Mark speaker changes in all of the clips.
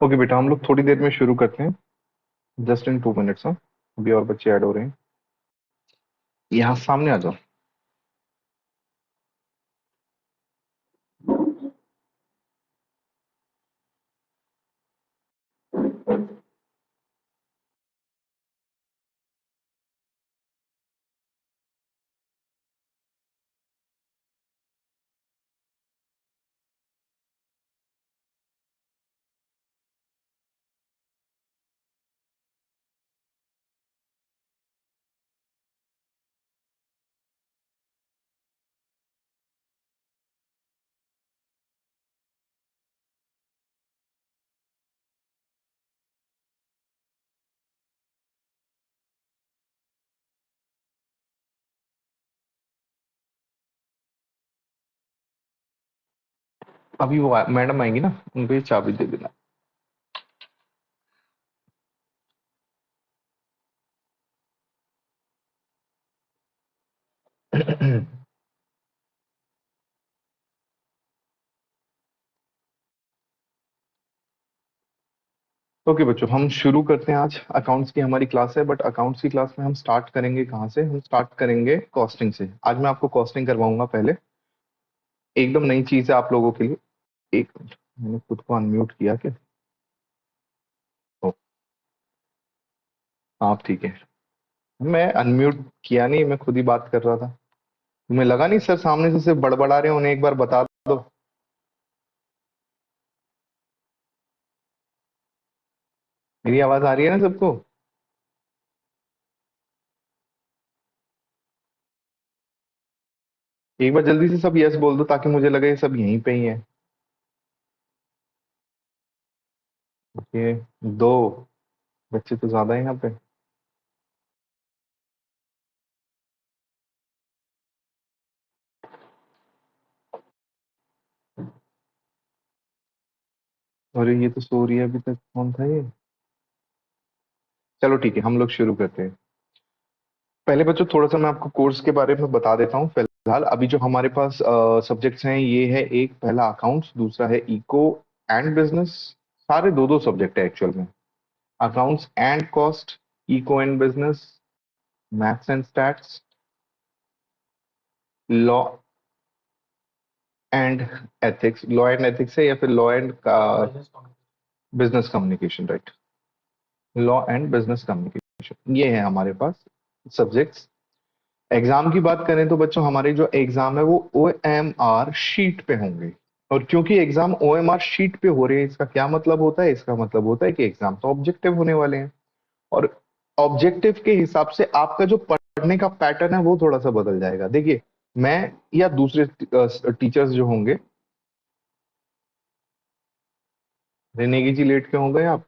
Speaker 1: Okay बेटा, हम लोग थोड़ी देर में शुरू करते हैं। Just in 2 minutes. हाँ, अभी और बच्चे ऐड हो रहे हैं। यहाँ सामने आ जाओ। अभी वो मैडम आएंगी ना, उनको ये चाबी दे देना। ओके बच्चों, हम शुरू करते हैं। आज अकाउंट्स की हमारी क्लास है, बट अकाउंट्स की क्लास में हम स्टार्ट करेंगे कहाँ से? हम स्टार्ट करेंगे कॉस्टिंग से। आज मैं आपको कॉस्टिंग करवाऊंगा पहले। एकदम नई चीज है आप लोगों के लिए। एक मिनट, मैंने खुद को अनम्यूट किया क्या? ओ, आप ठीक है। मैं अनम्यूट किया नहीं, मैं खुद ही बात कर रहा था। तुम्हें लगा नहीं सर सामने से सिर्फ बड़बड़ा रहे हैं, उन्हें एक बार बता दो। मेरी आवाज आ रही है ना सबको? एक बार जल्दी से सब यस बोल दो ताकि मुझे लगे सब यहीं पे ही है। ये दो बच्चे तो ज्यादा है यहाँ पे। अरे ये तो सो रही है अभी तक, कौन था ये? चलो ठीक है, हम लोग शुरू करते हैं। पहले बच्चों थोड़ा सा मैं आपको कोर्स के बारे में बता देता हूँ। फिलहाल अभी जो हमारे पास सब्जेक्ट्स हैं ये है, एक पहला अकाउंट्स, दूसरा है इको एंड बिजनेस। सारे दो दो सब्जेक्ट है एक्चुअल में। Accounts and cost, eco and business, maths and stats, law and ethics. Law and ethics है या फिर law and business communication, right? Law and business communication, ये है हमारे पास सब्जेक्ट्स। एग्जाम की बात करें तो बच्चों हमारे जो एग्जाम है वो OMR शीट पे होंगे। और क्योंकि एग्जाम OMR शीट पे हो रहे हैं, इसका क्या मतलब होता है? इसका मतलब होता है कि एग्जाम तो ऑब्जेक्टिव होने वाले हैं। और ऑब्जेक्टिव के हिसाब से आपका जो पढ़ने का पैटर्न है वो थोड़ा सा बदल जाएगा। देखिए, मैं या दूसरे टीचर्स जो होंगे। नेगी जी लेट क्यों हो गए आप?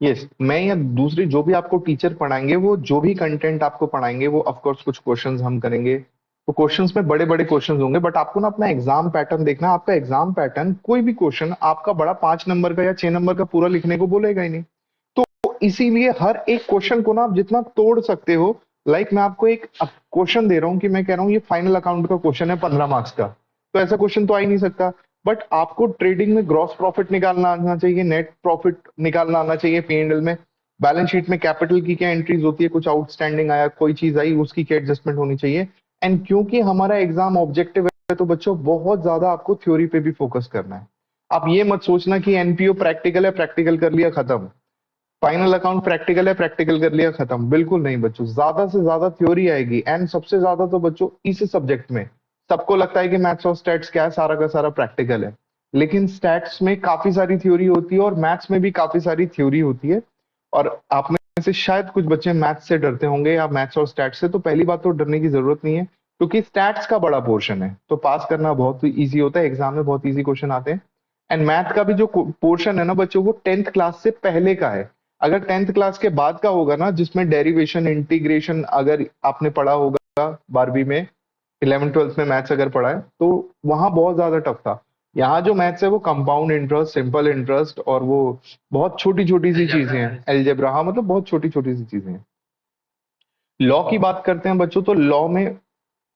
Speaker 1: यस, मैं या दूसरे जो भी आपको टीचर पढ़ाएंगे, वो जो भी कंटेंट आपको पढ़ाएंगे वो ऑफ कोर्स कुछ क्वेश्चंस हम करेंगे। तो क्वेश्चंस में बड़े बड़े क्वेश्चंस होंगे, बट आपको ना अपना एग्जाम पैटर्न देखना है। आपका एग्जाम पैटर्न, कोई भी क्वेश्चन आपका बड़ा 5 नंबर का या 6 नंबर का पूरा लिखने को बोलेगा ही नहीं। तो इसीलिए हर एक क्वेश्चन को ना आप जितना तोड़ सकते हो। लाइक मैं आपको एक क्वेश्चन दे रहा हूँ कि मैं कह रहा हूँ ये फाइनल अकाउंट का क्वेश्चन है 15 मार्क्स का। तो ऐसा क्वेश्चन तो आ ही नहीं सकता। बट आपको ट्रेडिंग में ग्रॉस प्रॉफिट निकालना आना चाहिए, नेट प्रॉफिट निकालना आना चाहिए, P&L में बैलेंस शीट में कैपिटल की क्या एंट्रीज होती है, कुछ आउटस्टैंडिंग आया, कोई चीज आई, उसकी क्या एडजस्टमेंट होनी चाहिए। एंड क्योंकि हमारा एग्जाम ऑब्जेक्टिव है तो बच्चों बहुत ज्यादा आपको थ्योरी पे भी फोकस करना है। आप ये मत सोचना कि NPO प्रैक्टिकल है, प्रैक्टिकल कर लिया खत्म। फाइनल अकाउंट प्रैक्टिकल है, प्रैक्टिकल कर लिया खत्म। बिल्कुल नहीं बच्चों, ज्यादा से ज्यादा थ्योरी आएगी। एंड सबसे ज्यादा तो बच्चों इस सब्जेक्ट में सबको लगता है कि मैथ्स और स्टैट्स क्या है, सारा का सारा प्रैक्टिकल है। लेकिन स्टैट्स में काफी सारी थ्योरी होती है और मैथ्स में भी काफी सारी थ्योरी होती है। और आप में से शायद कुछ बच्चे मैथ्स से डरते होंगे या मैथ्स और स्टैट्स से। तो पहली बात तो डरने की जरूरत नहीं है, क्योंकि स्टैट्स का बड़ा पोर्शन है तो पास करना बहुत इजी होता है, एग्जाम में बहुत इजी क्वेश्चन आते हैं। एंड मैथ का भी जो पोर्शन है ना बच्चों, वो 10th क्लास से पहले का है। अगर 10th क्लास के बाद का होगा ना, जिसमें डेरिवेशन इंटीग्रेशन अगर आपने पढ़ा होगा 12वीं में, 11th 12th में मैथ्स अगर पढ़ा है तो वहां बहुत ज्यादा टफ था। यहाँ जो मैथ्स है वो कंपाउंड इंटरेस्ट, सिंपल इंटरेस्ट, और वो बहुत छोटी छोटी सी चीजें हैं। एलजेब्रा, हाँ मतलब बहुत छोटी छोटी सी चीजें हैं। लॉ की बात करते हैं बच्चों, तो लॉ में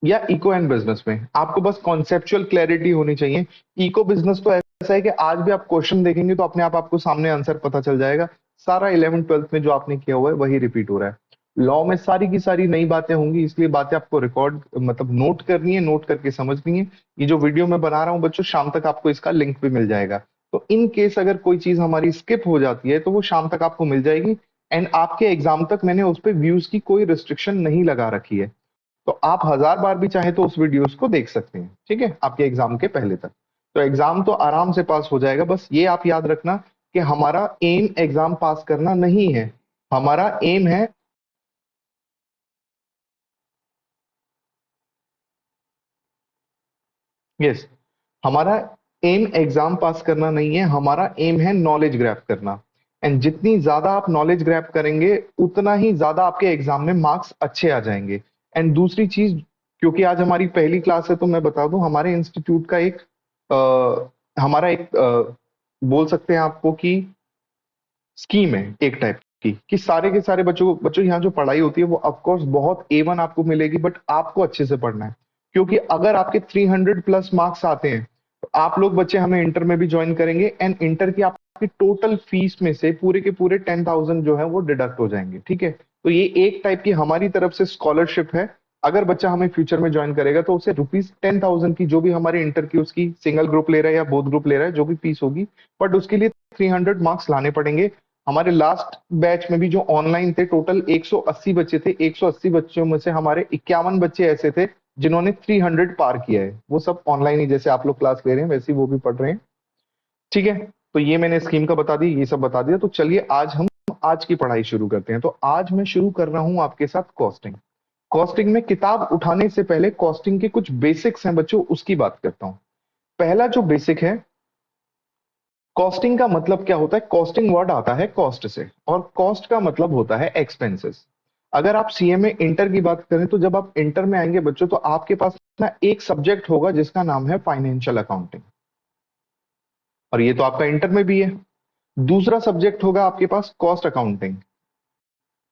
Speaker 1: या इको एंड बिजनेस में आपको बस कॉन्सेप्चुअल क्लैरिटी होनी चाहिए। इको बिजनेस तो ऐसा है कि आज भी आप क्वेश्चन देखेंगे तो अपने आप आपको सामने आंसर पता चल जाएगा। सारा 11th 12th में जो आपने किया हुआ है वही रिपीट हो रहा है। लॉ में सारी की सारी नई बातें होंगी, इसलिए बातें आपको रिकॉर्ड मतलब नोट करनी है, नोट करके समझनी है। ये जो वीडियो मैं बना रहा हूँ बच्चों, शाम तक आपको इसका लिंक भी मिल जाएगा। तो इन केस अगर कोई चीज हमारी स्किप हो जाती है तो वो शाम तक आपको मिल जाएगी। एंड आपके एग्जाम तक मैंने उस पर व्यूज की कोई रिस्ट्रिक्शन नहीं लगा रखी है। तो आप 1000 बार भी चाहे तो उस वीडियोस को देख सकते हैं, ठीक है, आपके एग्जाम के पहले तक। तो एग्जाम तो आराम से पास हो जाएगा। बस ये आप याद रखना कि हमारा एम एग्जाम पास करना नहीं है। हमारा एम है, यस, हमारा एम एग्जाम पास करना नहीं है, हमारा एम है नॉलेज ग्रैब करना। एंड जितनी ज्यादा आप नॉलेज ग्रैब करेंगे उतना ही ज्यादा आपके एग्जाम में मार्क्स अच्छे आ जाएंगे। एंड दूसरी चीज, क्योंकि आज हमारी पहली क्लास है तो मैं बता दूं, हमारे इंस्टीट्यूट का एक हमारा एक बोल सकते हैं आपको कि स्कीम है एक टाइप की, कि सारे के सारे बच्चों यहाँ जो पढ़ाई होती है वो ऑफ कोर्स बहुत A1 आपको मिलेगी, बट आपको अच्छे से पढ़ना है। क्योंकि अगर आपके 300+ मार्क्स आते हैं तो आप लोग बच्चे हमें इंटर में भी ज्वाइन करेंगे, एंड इंटर की आपकी टोटल फीस में से पूरे के पूरे 10,000 जो है वो डिडक्ट हो जाएंगे, ठीक है। तो ये एक टाइप की हमारी तरफ से स्कॉलरशिप है। अगर बच्चा हमें फ्यूचर में ज्वाइन करेगा तो उसे ₹10,000 की, जो भी हमारे इंटर की उसकी सिंगल ग्रुप ले रहा है या बोथ ग्रुप ले रहा है, जो भी फीस होगी, बट उसके लिए 300 मार्क्स लाने पड़ेंगे। हमारे लास्ट बैच में भी जो ऑनलाइन थे टोटल 180 बच्चे थे। 180 बच्चों में से हमारे 51 बच्चे ऐसे थे जिन्होंने 300 पार किया है। वो सब ऑनलाइन ही, जैसे आप लोग क्लास ले रहे हैं वैसे ही वो भी पढ़ रहे हैं, ठीक है। तो ये मैंने स्कीम का बता दी, ये सब बता दिया। तो चलिए आज हम आज की पढ़ाई शुरू करते हैं। तो आज मैं शुरू कर रहा हूं आपके साथ कॉस्टिंग। कॉस्टिंग में किताब उठाने से पहले कॉस्टिंग के कुछ बेसिक्स हैं बच्चों, उसकी बात करता हूं। पहला जो बेसिक है, कॉस्टिंग का मतलब क्या होता है। कॉस्टिंग वर्ड आता है कॉस्ट से, और कॉस्ट का मतलब होता है एक्सपेंसेस। अगर आप सीए में इंटर की बात करें तो जब आप इंटर में आएंगे बच्चों तो आपके पास ना एक सब्जेक्ट होगा जिसका नाम है फाइनेंशियल अकाउंटिंग, और ये तो आपका इंटर में भी है। दूसरा सब्जेक्ट होगा आपके पास कॉस्ट अकाउंटिंग,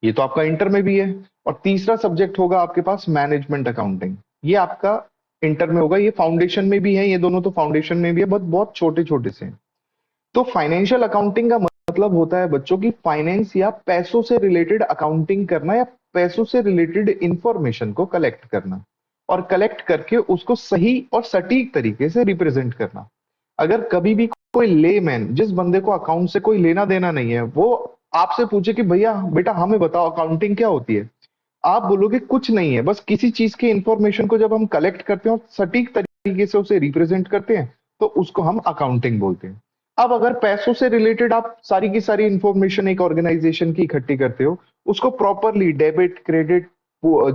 Speaker 1: ये तो आपका इंटर में भी है। और तीसरा सब्जेक्ट होगा आपके पास मैनेजमेंट अकाउंटिंग, ये आपका इंटर में होगा। ये फाउंडेशन में भी है, ये दोनों तो फाउंडेशन में भी है, बट बहुत छोटे छोटे से हैं। तो फाइनेंशियल अकाउंटिंग का मतलब होता है बच्चों की फाइनेंस या पैसों से रिलेटेड अकाउंटिंग करना, या पैसों से रिलेटेड इंफॉर्मेशन को कलेक्ट करना, और कलेक्ट करके उसको सही और सटीक तरीके से रिप्रेजेंट करना। अगर कभी भी कोई लेमैन, जिस बंदे को अकाउंट से कोई लेना देना नहीं है, वो आपसे पूछे कि भैया बेटा हमें बताओ अकाउंटिंग क्या होती है, आप बोलोगे कुछ नहीं है, बस किसी चीज की इंफॉर्मेशन को जब हम कलेक्ट करते हैं और सटीक तरीके से उसे रिप्रेजेंट करते हैं तो उसको हम अकाउंटिंग बोलते हैं। अब अगर पैसों से रिलेटेड आप सारी की सारी इंफॉर्मेशन एक ऑर्गेनाइजेशन की इकट्ठी करते हो, उसको properly debit credit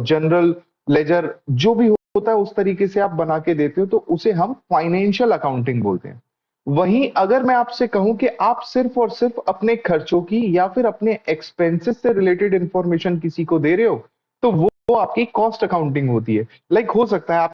Speaker 1: general ledger जो भी होता है उस तरीके से आप बना के देते हो, तो उसे हम फाइनेंशियल अकाउंटिंग बोलते हैं। वहीं अगर मैं आपसे कहूं कि आप सिर्फ और सिर्फ अपने खर्चों की या फिर अपने एक्सपेंसेस से रिलेटेड इंफॉर्मेशन किसी को दे रहे हो, तो वो आपकी कॉस्ट अकाउंटिंग होती है। लाइक हो सकता है आप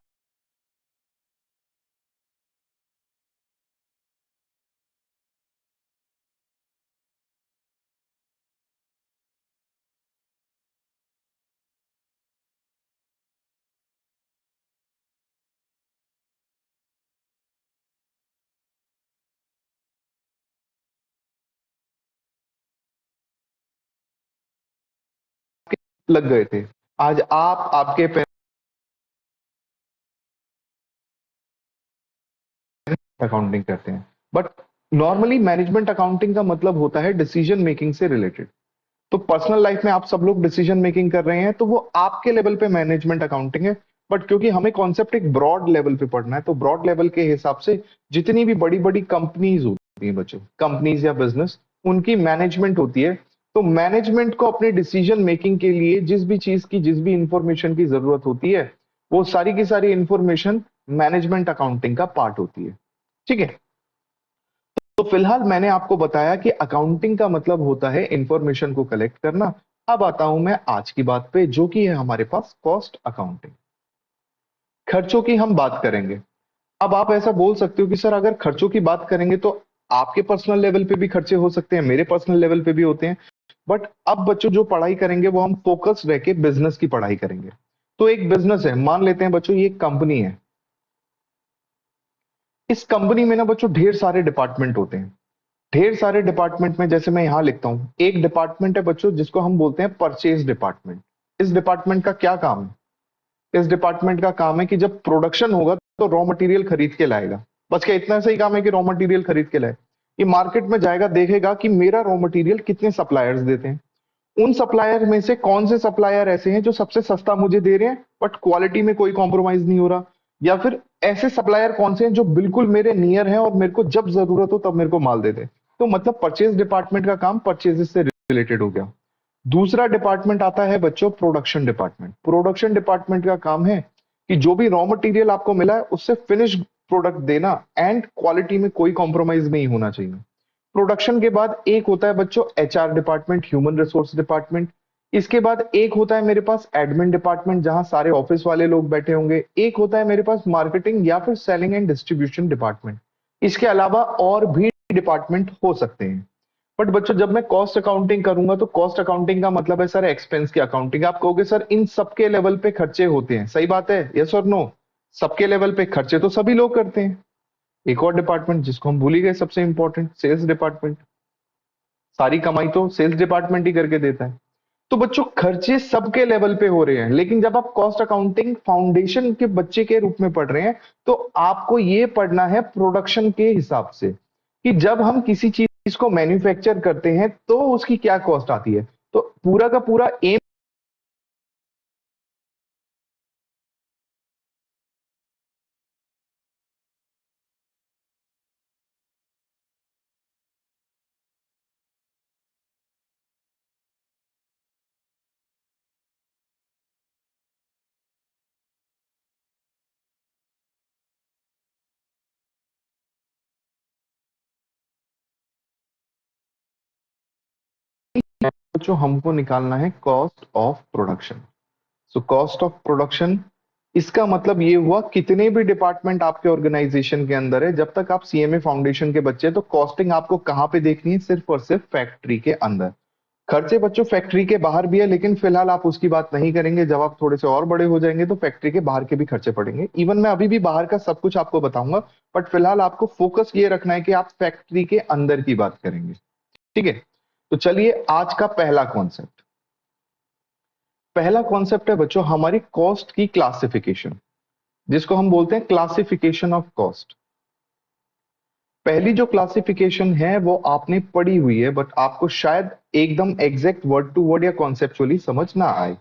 Speaker 1: लग गए थे, आज आप आपके अकाउंटिंग करते हैं। बट नॉर्मली मैनेजमेंट अकाउंटिंग का मतलब होता है डिसीजन मेकिंग से रिलेटेड। तो पर्सनल लाइफ में आप सब लोग डिसीजन मेकिंग कर रहे हैं तो वो आपके लेवल पे मैनेजमेंट अकाउंटिंग है। बट क्योंकि हमें कॉन्सेप्ट एक ब्रॉड लेवल पे पढ़ना है, तो ब्रॉड लेवल के हिसाब से जितनी भी बड़ी बड़ी कंपनीज होती हैं बच्चों, कंपनीज या बिजनेस, उनकी मैनेजमेंट होती है। तो मैनेजमेंट को अपने डिसीजन मेकिंग के लिए जिस भी चीज की, जिस भी इंफॉर्मेशन की जरूरत होती है, वो सारी की सारी इंफॉर्मेशन मैनेजमेंट अकाउंटिंग का पार्ट होती है, ठीक है। तो फिलहाल मैंने आपको बताया कि अकाउंटिंग का मतलब होता है इंफॉर्मेशन को कलेक्ट करना। अब आता हूं मैं आज की बात पे, जो कि है हमारे पास कॉस्ट अकाउंटिंग। खर्चों की हम बात करेंगे। अब आप ऐसा बोल सकते हो कि सर अगर खर्चों की बात करेंगे तो आपके पर्सनल लेवल पे भी खर्चे हो सकते हैं, मेरे पर्सनल लेवल पे भी होते हैं। बट अब बच्चों जो पढ़ाई करेंगे वो हम फोकस रह के बिजनेस की पढ़ाई करेंगे। तो एक बिजनेस है, मान लेते हैं बच्चों ये एक कंपनी है। इस कंपनी में ना बच्चों ढेर सारे डिपार्टमेंट होते हैं। ढेर सारे डिपार्टमेंट में जैसे मैं यहां लिखता हूं, एक डिपार्टमेंट है बच्चों जिसको हम बोलते हैं परचेज डिपार्टमेंट। इस डिपार्टमेंट का क्या काम है? इस डिपार्टमेंट का काम है कि जब प्रोडक्शन होगा तो रॉ मटेरियल खरीद के लाएगा। बस क्या इतना सही काम है कि रॉ मटेरियल खरीद के लाए? ये मार्केट में जाएगा, देखेगा कि मेरा रॉ मटेरियल कितने सप्लायर्स देते हैं, उन सप्लायर में से कौन से सप्लायर ऐसे हैं जो सबसे सस्ता मुझे दे रहे हैं बट क्वालिटी में कोई कॉम्प्रोमाइज नहीं हो रहा, या फिर ऐसे सप्लायर कौन से हैं जो बिल्कुल मेरे नियर हैं और मेरे को जब जरूरत हो तब मेरे को माल दे दे। तो मतलब परचेज डिपार्टमेंट का काम परचेज से रिलेटेड हो गया। दूसरा डिपार्टमेंट आता है बच्चों प्रोडक्शन डिपार्टमेंट। प्रोडक्शन डिपार्टमेंट का काम है कि जो भी रॉ मटेरियल आपको मिला है उससे फिनिश प्रोडक्ट देना एंड क्वालिटी में कोई कॉम्प्रोमाइज नहीं होना चाहिए। प्रोडक्शन के बाद एक होता है बच्चों HR department, human resource department. इसके बाद एक होता है मेरे पास एडमिन डिपार्टमेंट जहां सारे ऑफिस वाले लोग बैठे होंगे। एक होता है मेरे पास मार्केटिंग या फिर सेलिंग एंड डिस्ट्रीब्यूशन डिपार्टमेंट। इसके अलावा और भी डिपार्टमेंट हो सकते हैं। बट बच्चों जब मैं कॉस्ट अकाउंटिंग करूंगा तो कॉस्ट अकाउंटिंग का मतलब है सर एक्सपेंस की अकाउंटिंग। आप कहोगे सर इन सबके लेवल पे खर्चे होते हैं, सही बात है, यस और नो? सबके लेवल पे खर्चे तो सभी लोग करते हैं। एक और डिपार्टमेंट जिसको हम भूल ही गए, सबसे इंपॉर्टेंट सेल्स डिपार्टमेंट। सारी कमाई तो सेल्स डिपार्टमेंट ही करके देता है। तो बच्चों खर्चे सबके लेवल पे हो रहे हैं, लेकिन जब आप कॉस्ट अकाउंटिंग फाउंडेशन के बच्चे के रूप में पढ़ रहे हैं तो आपको ये पढ़ना है प्रोडक्शन के हिसाब से कि जब हम किसी चीज को मैन्युफैक्चर करते हैं तो उसकी क्या कॉस्ट आती है। तो पूरा का पूरा एम जो हमको निकालना है cost of production. So cost of production, इसका मतलब ये हुआ कितने भी डिपार्टमेंट आपके ऑर्गेनाइजेशन के अंदर है, जब तक आप सीएमए फाउंडेशन के बच्चे हैं, तो कॉस्टिंग आपको कहां पे देखनी है? सिर्फ और सिर्फ फैक्ट्री के अंदर। खर्चे बच्चों फैक्ट्री के बाहर भी है, लेकिन फिलहाल आप उसकी बात नहीं करेंगे। जब आप थोड़े से और बड़े हो जाएंगे तो फैक्ट्री के बाहर के भी खर्चे पड़ेंगे। इवन मैं अभी भी बाहर का सब कुछ आपको बताऊंगा, बट फिलहाल आपको फोकस ये रखना है कि आप फैक्ट्री के अंदर की बात करेंगे। ठीक है, तो चलिए आज का पहला कॉन्सेप्ट। पहला कॉन्सेप्ट है बच्चों हमारी कॉस्ट की क्लासिफिकेशन, जिसको हम बोलते हैं क्लासिफिकेशन ऑफ कॉस्ट। पहली जो क्लासिफिकेशन है वो आपने पढ़ी हुई है, बट आपको शायद एकदम एग्जैक्ट वर्ड टू वर्ड या कॉन्सेप्चुअली समझ ना आए।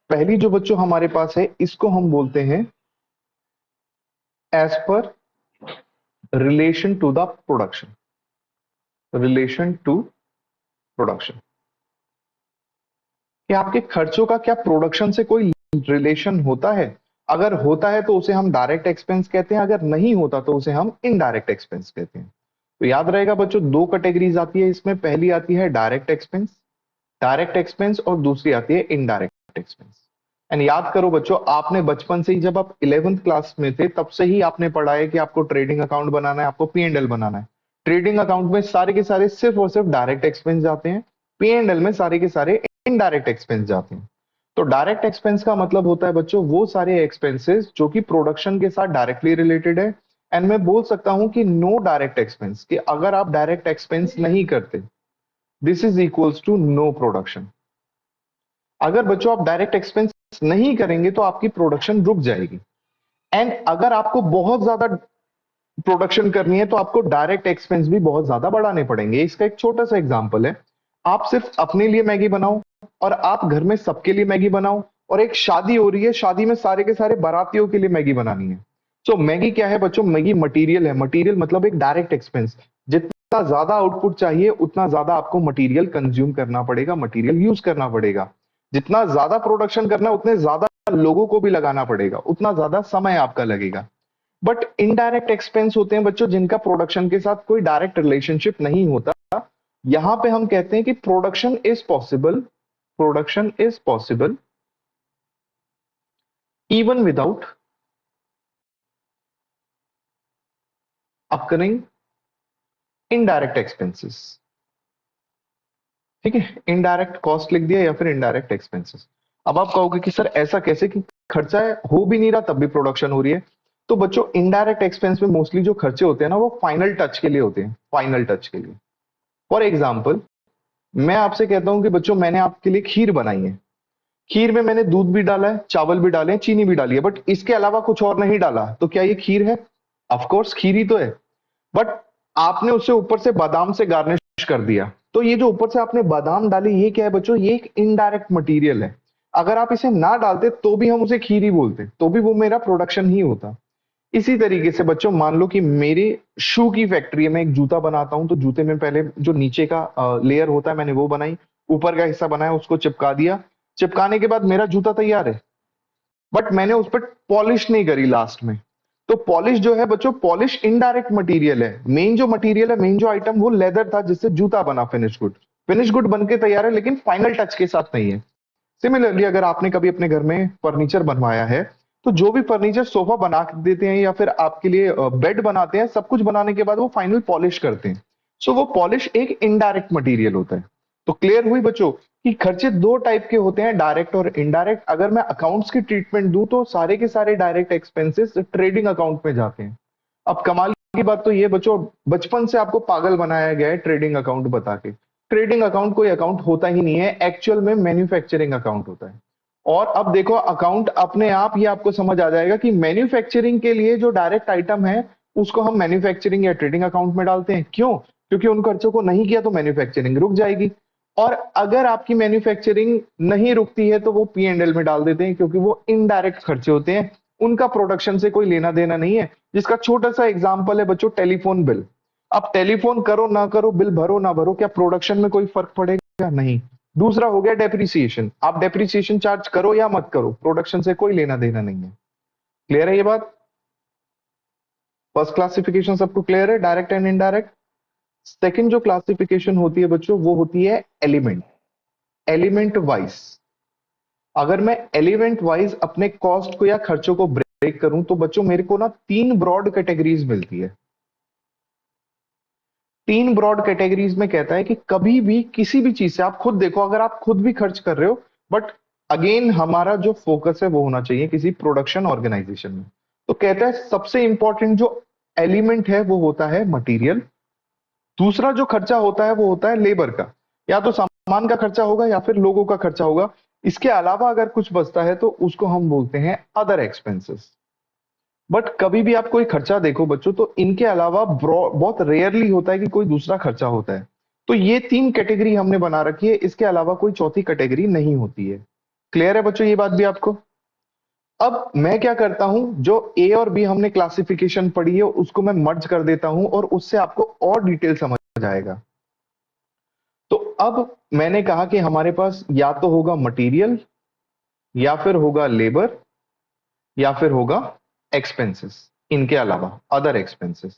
Speaker 1: पहली जो बच्चों हमारे पास है इसको हम बोलते हैं as per relation to the production. Relation to production, कि आपके खर्चों का क्या प्रोडक्शन से कोई रिलेशन होता है? अगर होता है तो उसे हम डायरेक्ट एक्सपेंस कहते हैं, अगर नहीं होता तो उसे हम इनडायरेक्ट एक्सपेंस कहते हैं। तो याद रहेगा बच्चों दो कैटेगरीज आती है इसमें, पहली आती है डायरेक्ट एक्सपेंस, डायरेक्ट एक्सपेंस, और दूसरी आती है इनडायरेक्ट एक्सपेंस। एंड याद करो बच्चों आपने बचपन से ही, जब आप 11th क्लास में थे तब से ही आपने पढ़ा है कि आपको ट्रेडिंग अकाउंट बनाना है, आपको पी एंड एल बनाना है। ट्रेडिंग अकाउंट में सारे के सारे सिर्फ और सिर्फ डायरेक्ट एक्सपेंस जाते हैं, पी एंड एल में सारे के सारे इनडायरेक्ट एक्सपेंस जाते हैं। तो डायरेक्ट एक्सपेंस का मतलब होता है बच्चों वो सारे एक्सपेंसेस जो कि प्रोडक्शन के साथ डायरेक्टली रिलेटेड है। एंड मैं बोल सकता हूं कि नो डायरेक्ट एक्सपेंस, कि अगर आप डायरेक्ट एक्सपेंस नहीं करते, this is equals to no production. अगर बच्चों आप डायरेक्ट एक्सपेंस नहीं करेंगे तो आपकी प्रोडक्शन रुक जाएगी। एंड अगर आपको बहुत ज्यादा प्रोडक्शन करनी है तो आपको डायरेक्ट एक्सपेंस भी बहुत ज्यादा बढ़ाने पड़ेंगे। इसका एक छोटा सा एग्जांपल है, आप सिर्फ अपने लिए मैगी बनाओ और आप घर में सबके लिए मैगी बनाओ, और एक शादी हो रही है, शादी में सारे के सारे बारातियों के लिए मैगी बनानी है। तो मैगी क्या है बच्चों? मैगी मटेरियल है। मटेरियल मतलब एक डायरेक्ट एक्सपेंस। जितना ज्यादा आउटपुट चाहिए उतना ज्यादा आपको मटेरियल कंज्यूम करना पड़ेगा, मटेरियल यूज करना पड़ेगा। जितना ज्यादा प्रोडक्शन करना उतने ज्यादा लोगों को भी लगाना पड़ेगा, उतना ज्यादा समय आपका लगेगा। बट इनडायरेक्ट एक्सपेंस होते हैं बच्चों जिनका प्रोडक्शन के साथ कोई डायरेक्ट रिलेशनशिप नहीं होता। यहां पे हम कहते हैं कि production is possible, production is possible even without occurring indirect expenses। ठीक है, इनडायरेक्ट कॉस्ट लिख दिया या फिर इनडायरेक्ट एक्सपेंसेस। अब आप कहोगे कि सर ऐसा कैसे कि खर्चा है हो भी नहीं रहा तब भी प्रोडक्शन हो रही है। तो बच्चों इनडायरेक्ट एक्सपेंस में मोस्टली जो खर्चे होते हैं ना वो फाइनल टच के लिए होते हैं, फाइनल टच के लिए। फॉर एग्जाम्पल, मैं आपसे कहता हूं कि बच्चों मैंने आपके लिए खीर बनाई है, खीर में मैंने दूध भी डाला है, चावल भी डाले हैं, चीनी भी डाली है, बट इसके अलावा कुछ और नहीं डाला, तो क्या ये खीर है? ऑफ कोर्स खीर ही तो है। बट आपने उसे ऊपर से बादाम से गार्निश कर दिया, तो ये जो ऊपर से आपने बादाम डाली ये क्या है बच्चों? ये एक इनडायरेक्ट मटेरियल है। अगर आप इसे ना डालते तो भी हम उसे खीर ही बोलते, तो भी वो मेरा प्रोडक्शन ही होता। इसी तरीके से बच्चों मान लो कि मेरी शू की फैक्ट्री है, मैं एक जूता बनाता हूं, तो जूते में पहले जो नीचे का लेयर होता है मैंने वो बनाई, ऊपर का हिस्सा बनाया, उसको चिपका दिया, चिपकाने के बाद मेरा जूता तैयार है। बट मैंने उस पर पॉलिश नहीं करी लास्ट में। तो पॉलिश जो है बच्चों, पॉलिश इनडायरेक्ट मटेरियल है। मेन जो मटेरियल है, मेन जो आइटम वो लेदर था जिससे जूता बना, फिनिश गुड। फिनिश गुड बन के तैयार है लेकिन फाइनल टच के साथ नहीं है। सिमिलरली अगर आपने कभी अपने घर में फर्नीचर बनवाया है, तो जो भी फर्नीचर सोफा बना देते हैं या फिर आपके लिए बेड बनाते हैं, सब कुछ बनाने के बाद वो फाइनल पॉलिश करते हैं। सो वो पॉलिश एक इनडायरेक्ट मटेरियल होता है। तो क्लियर हुई बच्चों कि खर्चे दो टाइप के होते हैं, डायरेक्ट और इनडायरेक्ट। अगर मैं अकाउंट्स की ट्रीटमेंट दूं तो सारे के सारे डायरेक्ट एक्सपेंसेस ट्रेडिंग अकाउंट में जाते हैं। अब कमाल की बात तो ये बच्चों, बचपन से आपको पागल बनाया गया है ट्रेडिंग अकाउंट बता के। ट्रेडिंग अकाउंट कोई अकाउंट होता ही नहीं है, एक्चुअल में मैन्युफैक्चरिंग अकाउंट होता है। और अब देखो अकाउंट अपने आप ही आपको समझ आ जाएगा कि मैन्युफैक्चरिंग के लिए जो डायरेक्ट आइटम है उसको हम मैन्युफैक्चरिंग या ट्रेडिंग अकाउंट में डालते हैं। क्यों? क्योंकि उन खर्चों को नहीं किया तो मैन्युफैक्चरिंग रुक जाएगी। और अगर आपकी मैन्युफैक्चरिंग नहीं रुकती है तो वो P&L में डाल देते हैं, क्योंकि वो इनडायरेक्ट खर्चे होते हैं, उनका प्रोडक्शन से कोई लेना देना नहीं है। जिसका छोटा सा एग्जांपल है बच्चों टेलीफोन बिल। अब टेलीफोन करो ना करो, बिल भरो ना भरो, क्या प्रोडक्शन में कोई फर्क पड़ेगा? नहीं। दूसरा हो गया डेप्रिसिएशन। आप डेप्रिसिएशन चार्ज करो या मत करो, प्रोडक्शन से कोई लेना देना नहीं है। क्लियर है ये बात? फर्स्ट क्लासिफिकेशन सबको क्लियर है, डायरेक्ट एंड इनडायरेक्ट। सेकंड जो क्लासिफिकेशन होती है बच्चों वो होती है एलिमेंट, एलिमेंट वाइज। अगर मैं एलिमेंट वाइज अपने कॉस्ट को या खर्चों को ब्रेक करूं तो बच्चों मेरे को ना तीन ब्रॉड कैटेगरीज मिलती है। तीन ब्रॉड कैटेगरीज में कहता है कि कभी भी किसी भी चीज से, आप खुद देखो, अगर आप खुद भी खर्च कर रहे हो, बट अगेन हमारा जो फोकस है वो होना चाहिए किसी प्रोडक्शन ऑर्गेनाइजेशन में। तो कहता है सबसे इंपॉर्टेंट जो एलिमेंट है वो होता है मटेरियल। दूसरा जो खर्चा होता है वो होता है लेबर का, या तो सामान का खर्चा होगा या फिर लोगों का खर्चा होगा। इसके अलावा अगर कुछ बचता है तो उसको हम बोलते हैं अदर एक्सपेंसेस। बट कभी भी आप कोई खर्चा देखो बच्चों तो इनके अलावा बहुत रेयरली होता है कि कोई दूसरा खर्चा होता है। तो ये तीन कैटेगरी हमने बना रखी है, इसके अलावा कोई चौथी कैटेगरी नहीं होती है। क्लियर है बच्चों ये बात भी आपको? अब मैं क्या करता हूं, जो ए और बी हमने क्लासिफिकेशन पढ़ी है उसको मैं मर्ज कर देता हूं और उससे आपको और डिटेल समझ आएगा। तो अब मैंने कहा कि हमारे पास या तो होगा मटेरियल, या फिर होगा लेबर, या फिर होगा एक्सपेंसेस, इनके अलावा अदर एक्सपेंसेस।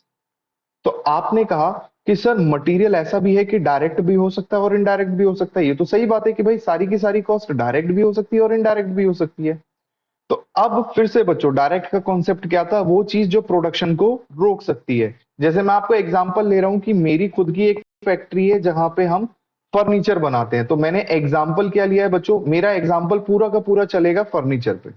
Speaker 1: तो आपने कहा कि सर मटेरियल ऐसा भी है कि डायरेक्ट भी हो सकता है और इनडायरेक्ट भी हो सकता है। ये तो सही बात है कि भाई सारी की सारी कॉस्ट डायरेक्ट भी हो सकती है और इनडायरेक्ट भी हो सकती है। तो अब फिर से बच्चों डायरेक्ट का कॉन्सेप्ट क्या था? वो चीज जो प्रोडक्शन को रोक सकती है। जैसे मैं आपको एग्जांपल ले रहा हूं कि मेरी खुद की एक फैक्ट्री है जहां पे हम फर्नीचर बनाते हैं, तो मैंने एग्जांपल क्या लिया है बच्चों? मेरा एग्जांपल पूरा का पूरा चलेगा फर्नीचर पे।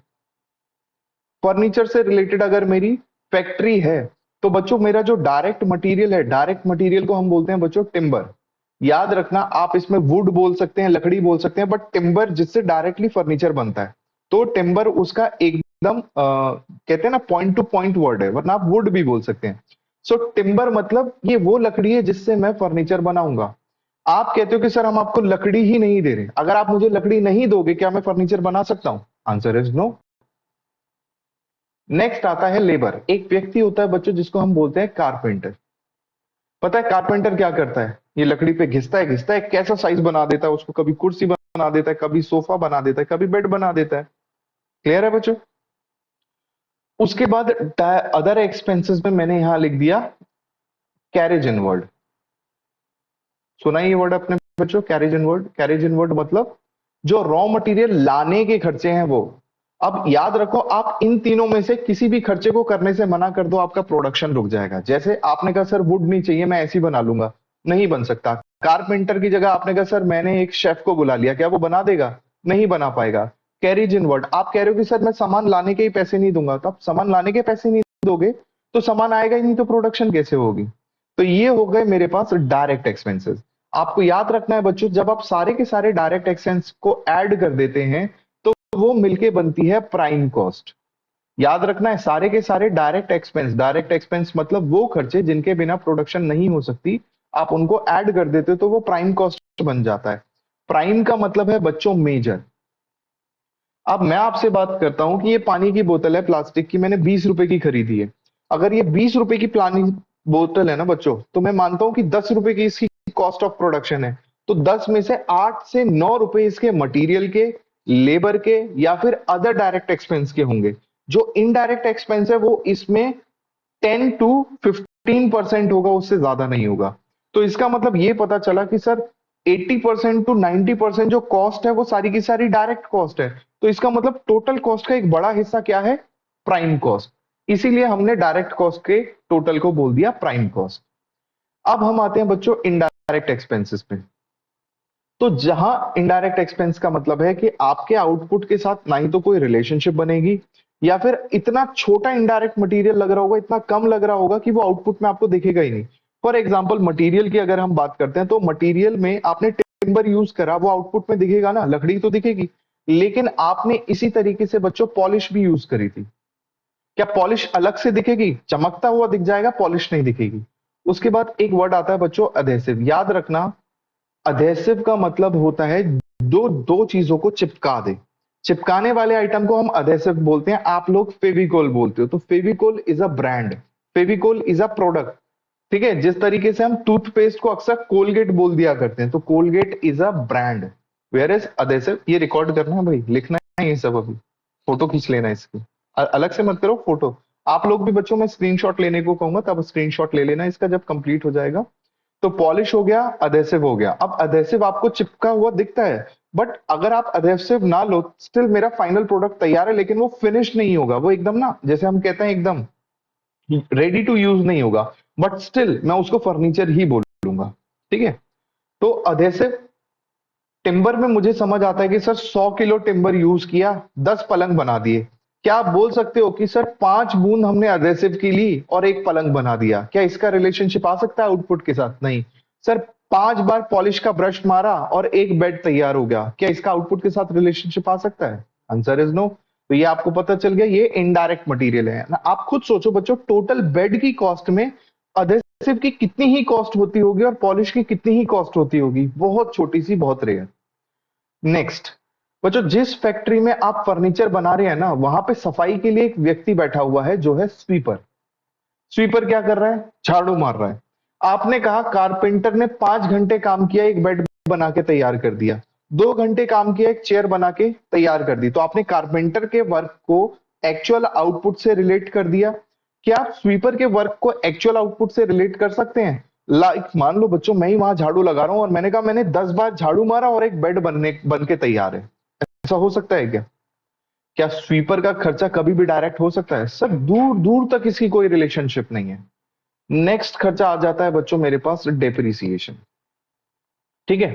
Speaker 1: फर्नीचर से रिलेटेड अगर मेरी फैक्ट्री है तो बच्चों मेरा जो डायरेक्ट मटेरियल है, डायरेक्ट मटेरियल को हम बोलते हैं बच्चों टिम्बर। याद रखना, आप इसमें वुड बोल सकते हैं, लकड़ी बोल सकते हैं, बट टिम्बर जिससे डायरेक्टली फर्नीचर बनता है, तो टिम्बर उसका एकदम कहते हैं ना पॉइंट टू पॉइंट वर्ड है, वरना आप वुड भी बोल सकते हैं। सो टिम्बर मतलब ये वो लकड़ी है जिससे मैं फर्नीचर बनाऊंगा। आप कहते हो कि सर हम आपको लकड़ी ही नहीं दे रहे, अगर आप मुझे लकड़ी नहीं दोगे क्या मैं फर्नीचर बना सकता हूं? Answer is no. नेक्स्ट आता है लेबर। एक व्यक्ति होता है बच्चों जिसको हम बोलते हैं कारपेंटर। पता है कारपेंटर क्या करता है? ये लकड़ी पे घिसता है, कैसा साइज बना देता है उसको, कभी कुर्सी बना देता है, कभी सोफा बना देता है, कभी बेड बना देता है। क्लियर है बच्चों? उसके बाद अदर एक्सपेंसेस में मैंने यहां लिख दिया कैरेज इन वर्ड। सुना ये वर्ड अपने बच्चों, कैरेज इन वर्ड? कैरेज इन वर्ड मतलब जो रॉ मटेरियल लाने के खर्चे हैं वो। अब याद रखो, आप इन तीनों में से किसी भी खर्चे को करने से मना कर दो, आपका प्रोडक्शन रुक जाएगा। जैसे आपने कहा सर वुड नहीं चाहिए, मैं ऐसी बना लूंगा, नहीं बन सकता। कारपेंटर की जगह आपने कहा सर मैंने एक शेफ को बुला लिया, क्या वो बना देगा? नहीं बना पाएगा। कैरेज इनवर्ड, आप कह रहे हो कि सर मैं सामान लाने के ही पैसे नहीं दूंगा, तो आप सामान लाने के पैसे नहीं दोगे तो सामान आएगा ही नहीं, तो प्रोडक्शन कैसे होगी? तो ये हो गए मेरे पास डायरेक्ट एक्सपेंसेस। आपको याद रखना है बच्चों, जब आप सारे के सारे डायरेक्ट एक्सपेंस को ऐड कर देते हैं तो वो मिलके बनती है प्राइम कॉस्ट। याद रखना है, सारे के सारे डायरेक्ट एक्सपेंस मतलब वो खर्चे जिनके बिना प्रोडक्शन नहीं हो सकती, आप उनको ऐड कर देते हो तो वो प्राइम कॉस्ट बन जाता है। प्राइम का मतलब है बच्चों मेजर। अब मैं आपसे बात करता हूं कि ये पानी की बोतल है प्लास्टिक की, मैंने 20 रुपए की खरीदी है। अगर ये 20 रुपए की पानी बोतल है ना बच्चों, तो मैं मानता हूं कि 10 रुपए की इसकी कॉस्ट ऑफ प्रोडक्शन है। तो 10 में से 8 से 9 रुपए इसके मटेरियल के, लेबर के या फिर अदर डायरेक्ट एक्सपेंस के होंगे। जो इनडायरेक्ट एक्सपेंस है वो इसमें 10 to 15% होगा, उससे ज्यादा नहीं होगा। तो इसका मतलब ये पता चला कि सर 80% to 90% जो कॉस्ट है वो सारी की सारी डायरेक्ट कॉस्ट है। तो इसका मतलब टोटल कॉस्ट का एक बड़ा हिस्सा क्या है? Prime cost. इसीलिए हमने डायरेक्ट कॉस्ट के टोटल को बोल दिया प्राइम कॉस्ट। अब हम आते हैं बच्चों इनडायरेक्ट एक्सपेंसेस पे। तो जहां इनडायरेक्ट एक्सपेंस का मतलब है कि आपके आउटपुट के साथ ना ही तो कोई रिलेशनशिप बनेगी, या फिर इतना छोटा इनडायरेक्ट मटेरियल लग रहा होगा, इतना कम लग रहा होगा कि वो आउटपुट में आपको दिखेगा ही नहीं। फॉर एग्जाम्पल मटेरियल की अगर हम बात करते हैं, तो मटेरियल में आपने टिम्बर यूज करा, वो आउटपुट में दिखेगा ना, लकड़ी तो दिखेगी। लेकिन आपने इसी तरीके से बच्चों पॉलिश भी यूज करी थी, क्या पॉलिश अलग से दिखेगी? चमकता हुआ दिख जाएगा, पॉलिश नहीं दिखेगी। उसके बाद एक वर्ड आता है बच्चों अधेसिव। याद रखना, अधेसिव का मतलब होता है दो दो चीजों को चिपका दे। चिपकाने वाले आइटम को हम अधेसिव बोलते हैं। आप लोग फेविकोल बोलते हो, तो Fevicol is a brand, Fevicol is a product. ठीक है, जिस तरीके से हम टूथपेस्ट को अक्सर कोलगेट बोल दिया करते हैं, तो Colgate is a brand, where is adhesive. ये रिकॉर्ड करना है भाई, लिखना है ये सब, अभी फोटो खींच लेना है इसकी। अलग से मत करो फोटो। आप लोग भी बच्चों, मैं स्क्रीनशॉट लेने को कहूंगा, तब स्क्रीनशॉट ले लेना इसका जब कंप्लीट हो जाएगा। तो पॉलिश हो गया, अधेसिव हो गया। अब अधेसिव आपको चिपका हुआ दिखता है, बट अगर आप अधेसिव ना लो, स्टिल मेरा फाइनल प्रोडक्ट तैयार है, लेकिन वो फिनिश नहीं होगा। वो एकदम ना, जैसे हम कहते हैं एकदम रेडी टू यूज नहीं होगा, बट स्टिल मैं उसको फर्नीचर ही बोलूंगा। ठीक है, तो अधेसिव टिम्बर में मुझे समझ आता है कि सर 100 किलो टिम्बर यूज किया, 10 पलंग बना दिए। क्या आप बोल सकते हो कि सर 5 बूंद हमने अधेसिव की ली और एक पलंग बना दिया? क्या इसका रिलेशनशिप आ सकता है आउटपुट के साथ? नहीं। सर 5 बार पॉलिश का ब्रश मारा और एक बेड तैयार हो गया, क्या इसका आउटपुट के साथ रिलेशनशिप आ सकता है? Answer is no. तो ये आपको पता चल गया, ये इनडायरेक्ट मटेरियल है ना। आप खुद सोचो बच्चों, टोटल बेड की कॉस्ट में अधेसिव की कितनी ही कॉस्ट होती होगी और पॉलिश की कितनी ही कॉस्ट होती होगी? बहुत छोटी सी, बहुत रेयर। नेक्स्ट बच्चों, जिस फैक्ट्री में आप फर्नीचर बना रहे हैं ना, वहां पे सफाई के लिए एक व्यक्ति बैठा हुआ है जो है स्वीपर। स्वीपर क्या कर रहा है? झाड़ू मार रहा है। आपने कहा कारपेंटर ने 5 घंटे काम किया, एक बेड बना के तैयार कर दिया। 2 घंटे काम किया, एक चेयर बना के तैयार कर दी। तो आपने कारपेंटर के वर्क को एक्चुअल आउटपुट से रिलेट कर दिया। क्या आप स्वीपर के वर्क को एक्चुअल आउटपुट से रिलेट कर सकते हैं? लाइक मान लो बच्चों, मैं ही वहां झाड़ू लगा रहा हूं और मैंने कहा मैंने 10 बार झाड़ू मारा और एक बेड बन के तैयार है। ऐसा हो सकता है क्या? क्या स्वीपर का खर्चा कभी भी डायरेक्ट हो सकता है? सर दूर दूर तक इसकी कोई रिलेशनशिप नहीं है। नेक्स्ट खर्चा आ जाता है बच्चों मेरे पास डेप्रिसिएशन। ठीक है,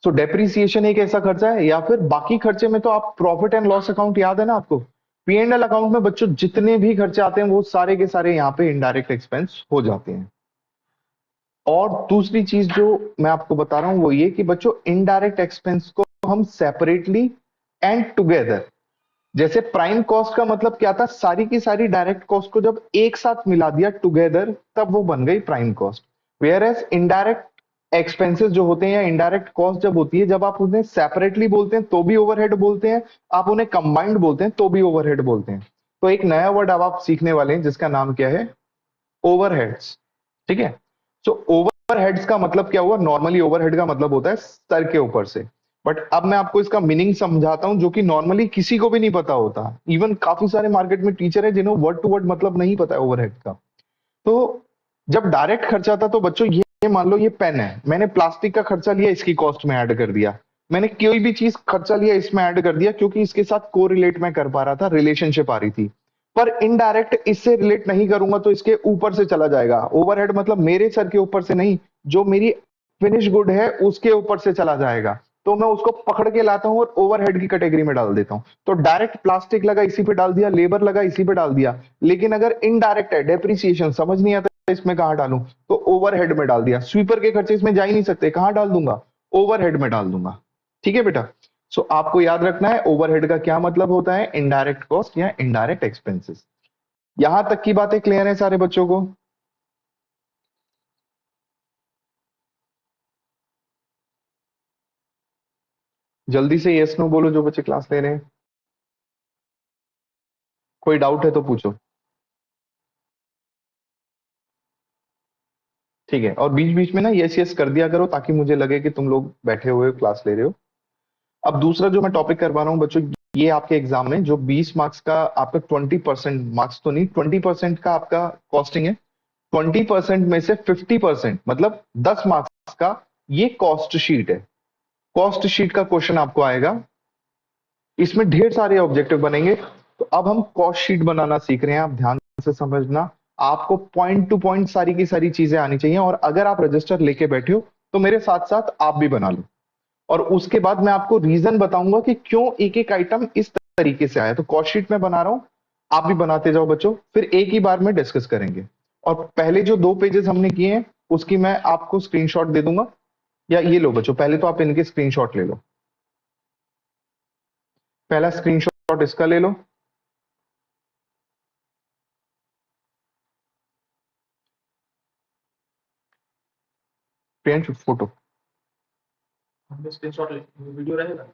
Speaker 1: सो डेप्रिसिएशन एक ऐसा खर्चा है, या फिर बाकी खर्चे में तो आप प्रॉफिट एंड लॉस अकाउंट याद है ना आपको? पी एंड एल अकाउंट में बच्चों जितने भी खर्चे आते हैं वो सारे के सारे यहाँ पे इनडायरेक्ट एक्सपेंस हो जाते हैं। और दूसरी चीज जो मैं आपको बता रहा हूं वो ये कि बच्चों इनडायरेक्ट एक्सपेंस को हम सेपरेटली एंड टुगेदर, जैसे प्राइम कॉस्ट का मतलब क्या था? सारी की सारी डायरेक्ट कॉस्ट को जब एक साथ मिला दिया टुगेदर, तब वो बन गई prime cost. Whereas indirect expenses जो होते हैं या इनडायरेक्ट कॉस्ट जब होती है, जब आप उन्हें सेपरेटली बोलते हैं तो भी ओवरहेड बोलते हैं, आप उन्हें कंबाइंड बोलते हैं तो भी ओवरहेड बोलते हैं। तो एक नया वर्ड अब आप सीखने वाले हैं जिसका नाम क्या है? ओवरहेड्स। ठीक है, सो ओवरहेड्स का मतलब क्या हुआ? नॉर्मली ओवरहेड का मतलब होता है सर के ऊपर से, बट अब मैं आपको इसका मीनिंग समझाता हूं जो कि नॉर्मली किसी को भी नहीं पता होता। इवन काफी सारे मार्केट में टीचर है जिन्हें वर्ड टू वर्ड मतलब नहीं पता है ओवरहेड का। तो जब डायरेक्ट खर्चा था तो बच्चों ये मान लो ये पेन है, मैंने प्लास्टिक का खर्चा लिया, इसकी कॉस्ट में ऐड कर दिया। मैंने कोई भी चीज खर्चा लिया, इसमें ऐड कर दिया, क्योंकि इसके साथ कोरिलेट मैं कर पा रहा था, रिलेशनशिप आ रही थी। पर इनडायरेक्ट इससे रिलेट नहीं करूंगा तो इसके ऊपर से चला जाएगा। ओवरहेड मतलब मेरे सर के ऊपर से नहीं, जो मेरी फिनिश गुड है उसके ऊपर से चला जाएगा, तो मैं उसको पकड़ के लाता हूं और ओवरहेड की कैटेगरी में डाल देता हूं। तो डायरेक्ट प्लास्टिक लगा इसी पे डाल दिया, लेबर लगा इसी पे डाल दिया। लेकिन अगर इनडायरेक्ट है, डेप्रिसिएशन समझ नहीं आता इसमें कहां डालूं, तो ओवरहेड में डाल दिया। स्वीपर के खर्चे इसमें जा ही नहीं सकते, कहां डाल दूंगा, ओवरहेड में डाल दूंगा। ठीक है बेटा। सो आपको याद रखना है ओवरहेड का क्या मतलब होता है, इनडायरेक्ट कॉस्ट या इनडायरेक्ट एक्सपेंसेस। यहां तक की बातें क्लियर है सारे बच्चों को? जल्दी से यस नो बोलो जो बच्चे क्लास ले रहे हैं। कोई डाउट है तो पूछो। ठीक है, और बीच बीच में ना यस यस कर दिया करो ताकि मुझे लगे कि तुम लोग बैठे हुए हो, क्लास ले रहे हो। अब दूसरा जो मैं टॉपिक करवा रहा हूँ बच्चों, ये आपके एग्जाम में जो 20 मार्क्स का आपका 20%, मार्क्स तो नहीं, 20% का आपका कॉस्टिंग है। 20% में से 50% मतलब 10 मार्क्स का ये कॉस्ट शीट है। कॉस्ट शीट का क्वेश्चन आपको आएगा, इसमें ढेर सारे ऑब्जेक्टिव बनेंगे। तो अब हम कॉस्ट शीट बनाना सीख रहे हैं, आप ध्यान से समझना। आपको पॉइंट टू पॉइंट सारी की सारी चीजें आनी चाहिए, और अगर आप रजिस्टर लेके बैठे हो तो मेरे साथ साथ आप भी बना लो। और उसके बाद मैं आपको रीजन बताऊंगा कि क्यों एक एक आइटम इस तरीके से आया। तो कॉस्ट शीट में बना रहा हूं, आप भी बनाते जाओ बच्चों, फिर एक ही बार में डिस्कस करेंगे। और पहले जो 2 पेजेस हमने किए हैं उसकी मैं आपको स्क्रीनशॉट दे दूंगा, या ये लो बच्चों, पहले तो आप इनके स्क्रीनशॉट ले लो। पहला स्क्रीनशॉट इसका ले लो। प्रियंश फोटो, स्क्रीनशॉट वीडियो रहेगा।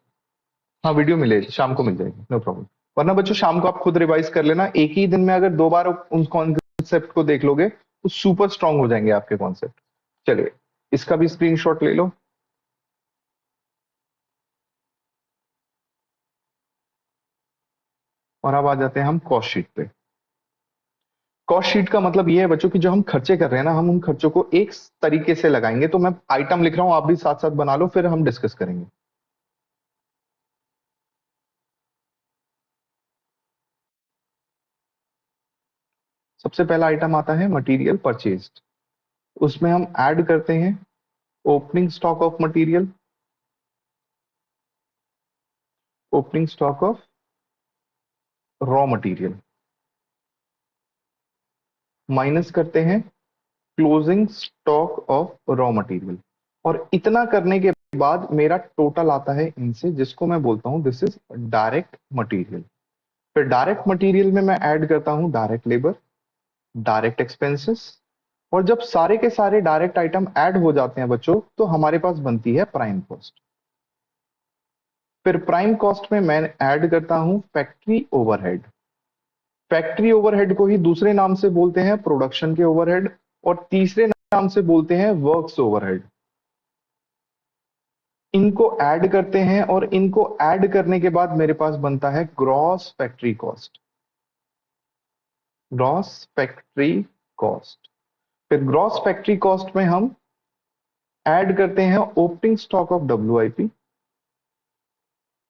Speaker 1: हाँ वीडियो मिलेगी, शाम को मिल जाएगी, नो प्रॉब्लम। वरना बच्चों शाम को आप खुद रिवाइज कर लेना, एक ही दिन में अगर 2 बार उन कॉन्सेप्ट को देख लोगे तो सुपर स्ट्रांग हो जाएंगे आपके कॉन्सेप्ट। चलिए, इसका भी स्क्रीनशॉट ले लो। और अब आ जाते हैं हम कॉस्ट शीट पे। कॉस्ट शीट का मतलब ये है बच्चों कि जो हम खर्चे कर रहे हैं ना, हम उन खर्चों को एक तरीके से लगाएंगे। तो मैं आइटम लिख रहा हूं, आप भी साथ साथ बना लो, फिर हम डिस्कस करेंगे। सबसे पहला आइटम आता है मटेरियल परचेज्ड। उसमें हम ऐड करते हैं opening stock of material, opening stock of raw material, minus करते हैं closing stock of raw material. और इतना करने के बाद मेरा टोटल आता है इनसे, जिसको मैं बोलता हूं दिस इज डायरेक्ट मटेरियल। फिर डायरेक्ट मटेरियल में मैं ऐड करता हूं डायरेक्ट लेबर, डायरेक्ट एक्सपेंसेस। और जब सारे के सारे डायरेक्ट आइटम ऐड हो जाते हैं बच्चों, तो हमारे पास बनती है प्राइम कॉस्ट। फिर प्राइम कॉस्ट में मैं ऐड करता हूं फैक्ट्री ओवरहेड। फैक्ट्री ओवरहेड को ही दूसरे नाम से बोलते हैं प्रोडक्शन के ओवरहेड, और तीसरे नाम से बोलते हैं वर्क्स ओवरहेड। इनको ऐड करते हैं, और इनको ऐड करने के बाद मेरे पास बनता है gross factory cost. Gross factory cost. फिर ग्रॉस फैक्ट्री कॉस्ट में हम ऐड करते हैं opening stock of WIP,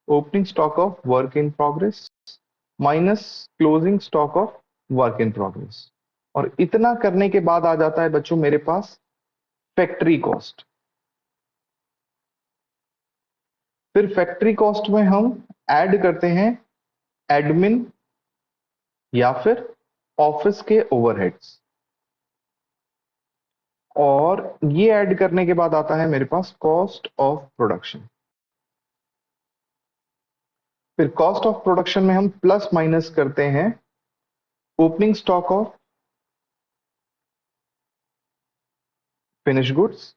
Speaker 1: opening stock of work in progress, minus closing stock of work in progress. और इतना करने के बाद आ जाता है बच्चों मेरे पास फैक्ट्री कॉस्ट। फिर फैक्ट्री कॉस्ट में हम ऐड करते हैं एडमिन या फिर ऑफिस के ओवरहेड्स। और ये ऐड करने के बाद आता है मेरे पास कॉस्ट ऑफ प्रोडक्शन। फिर कॉस्ट ऑफ प्रोडक्शन में हम प्लस माइनस करते हैं opening stock of finish goods,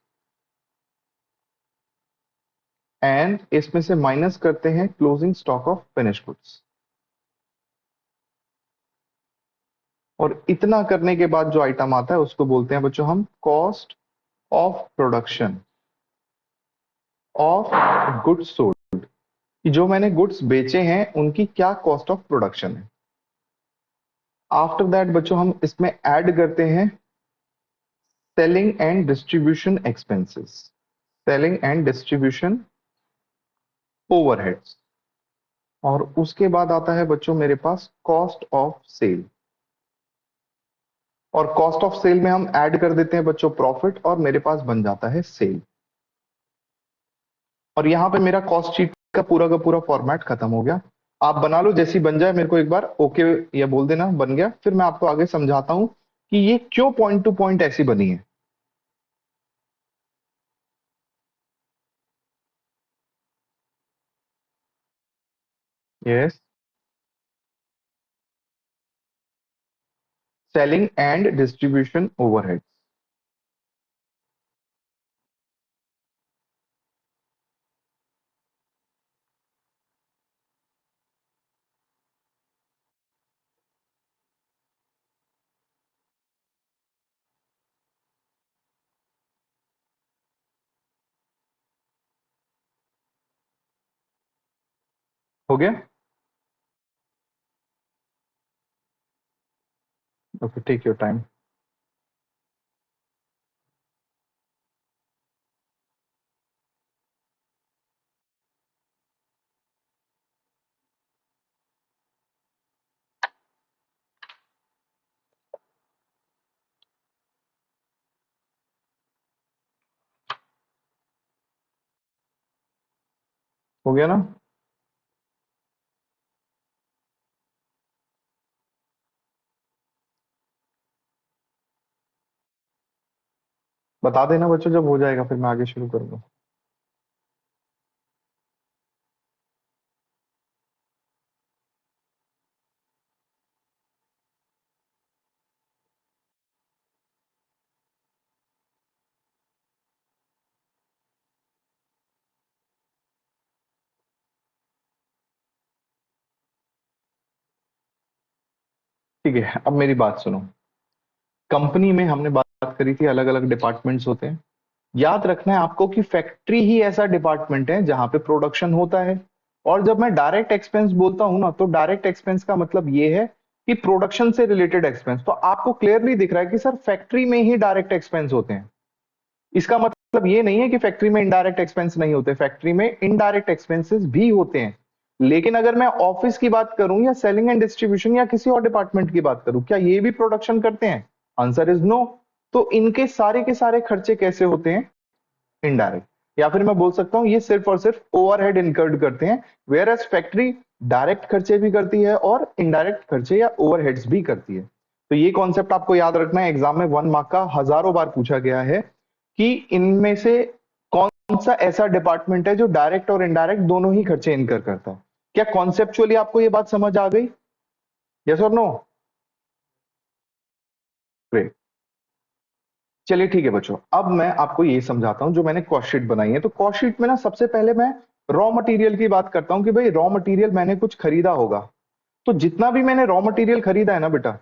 Speaker 1: and इसमें से माइनस करते हैं closing stock of finish goods. और इतना करने के बाद जो आइटम आता है उसको बोलते हैं बच्चों हम cost of production of goods sold. कि जो मैंने गुड्स बेचे हैं उनकी क्या कॉस्ट ऑफ प्रोडक्शन है। आफ्टर दैट बच्चों हम इसमें ऐड करते हैं selling and distribution expenses, selling and distribution overheads. और उसके बाद आता है बच्चों मेरे पास कॉस्ट ऑफ सेल। और कॉस्ट ऑफ सेल में हम ऐड कर देते हैं बच्चों प्रॉफिट, और मेरे पास बन जाता है सेल। और यहाँ पे मेरा कॉस्ट शीट का पूरा फॉर्मेट खत्म हो गया। आप बना लो, जैसी बन जाए मेरे को एक बार ओके या बोल देना बन गया, फिर मैं आपको आगे समझाता हूँ कि ये क्यों पॉइंट टू पॉइंट ऐसी बनी है। Yes, selling and distribution overhead. हो गया? Okay, take your time. हो गया ना? बता देना बच्चों जब हो जाएगा, फिर मैं आगे शुरू करूंगा। ठीक है, अब मेरी बात सुनो। कंपनी में हमने बात करी थी अलग अलग डिपार्टमेंट्स होते हैं। याद रखना है आपको कि फैक्ट्री ही ऐसा डिपार्टमेंट है जहां पे प्रोडक्शन होता है। और जब मैं डायरेक्ट एक्सपेंस बोलता हूं ना, तो डायरेक्ट एक्सपेंस का मतलब ये है कि प्रोडक्शन से रिलेटेड एक्सपेंस। तो आपको क्लियरली दिख रहा है कि सर फैक्ट्री में ही डायरेक्ट एक्सपेंस होते हैं। इसका मतलब ये नहीं है कि फैक्ट्री में इनडायरेक्ट एक्सपेंस नहीं होते, फैक्ट्री में इनडायरेक्ट एक्सपेंसेस भी होते हैं। लेकिन अगर मैं ऑफिस की बात करूं या सेलिंग एंड डिस्ट्रीब्यूशन या किसी और डिपार्टमेंट की बात करूं, क्या ये भी प्रोडक्शन करते हैं? Answer is no. तो इनके सारे के सारे खर्चे कैसे होते हैं? इनडायरेक्ट। या फिर मैं बोल सकता हूं ये सिर्फ और सिर्फ ओवरहेड इनकर्ड करते हैं, वेयर एज फैक्ट्री डायरेक्ट खर्चे भी करती है और इनडायरेक्ट खर्चे या ओवरहेड्स भी करती है। तो ये कॉन्सेप्ट आपको याद रखना है, एग्जाम में 1 मार्क का हजारों बार पूछा गया है कि इनमें से कौन सा ऐसा डिपार्टमेंट है जो डायरेक्ट और इनडायरेक्ट दोनों ही खर्चे इनकर करता है। क्या कॉन्सेप्चुअली आपको ये बात समझ आ गई? यस और नो? ग्रेट। चलिए ठीक है बच्चों, अब मैं आपको ये समझाता हूं जो मैंने कॉस्ट शीट बनाई है। तो कॉस्ट शीट में ना सबसे पहले मैं रॉ मटेरियल की बात करता हूं कि भाई रॉ मटेरियल मैंने कुछ खरीदा होगा। तो जितना भी मैंने रॉ मटेरियल खरीदा है ना बेटा,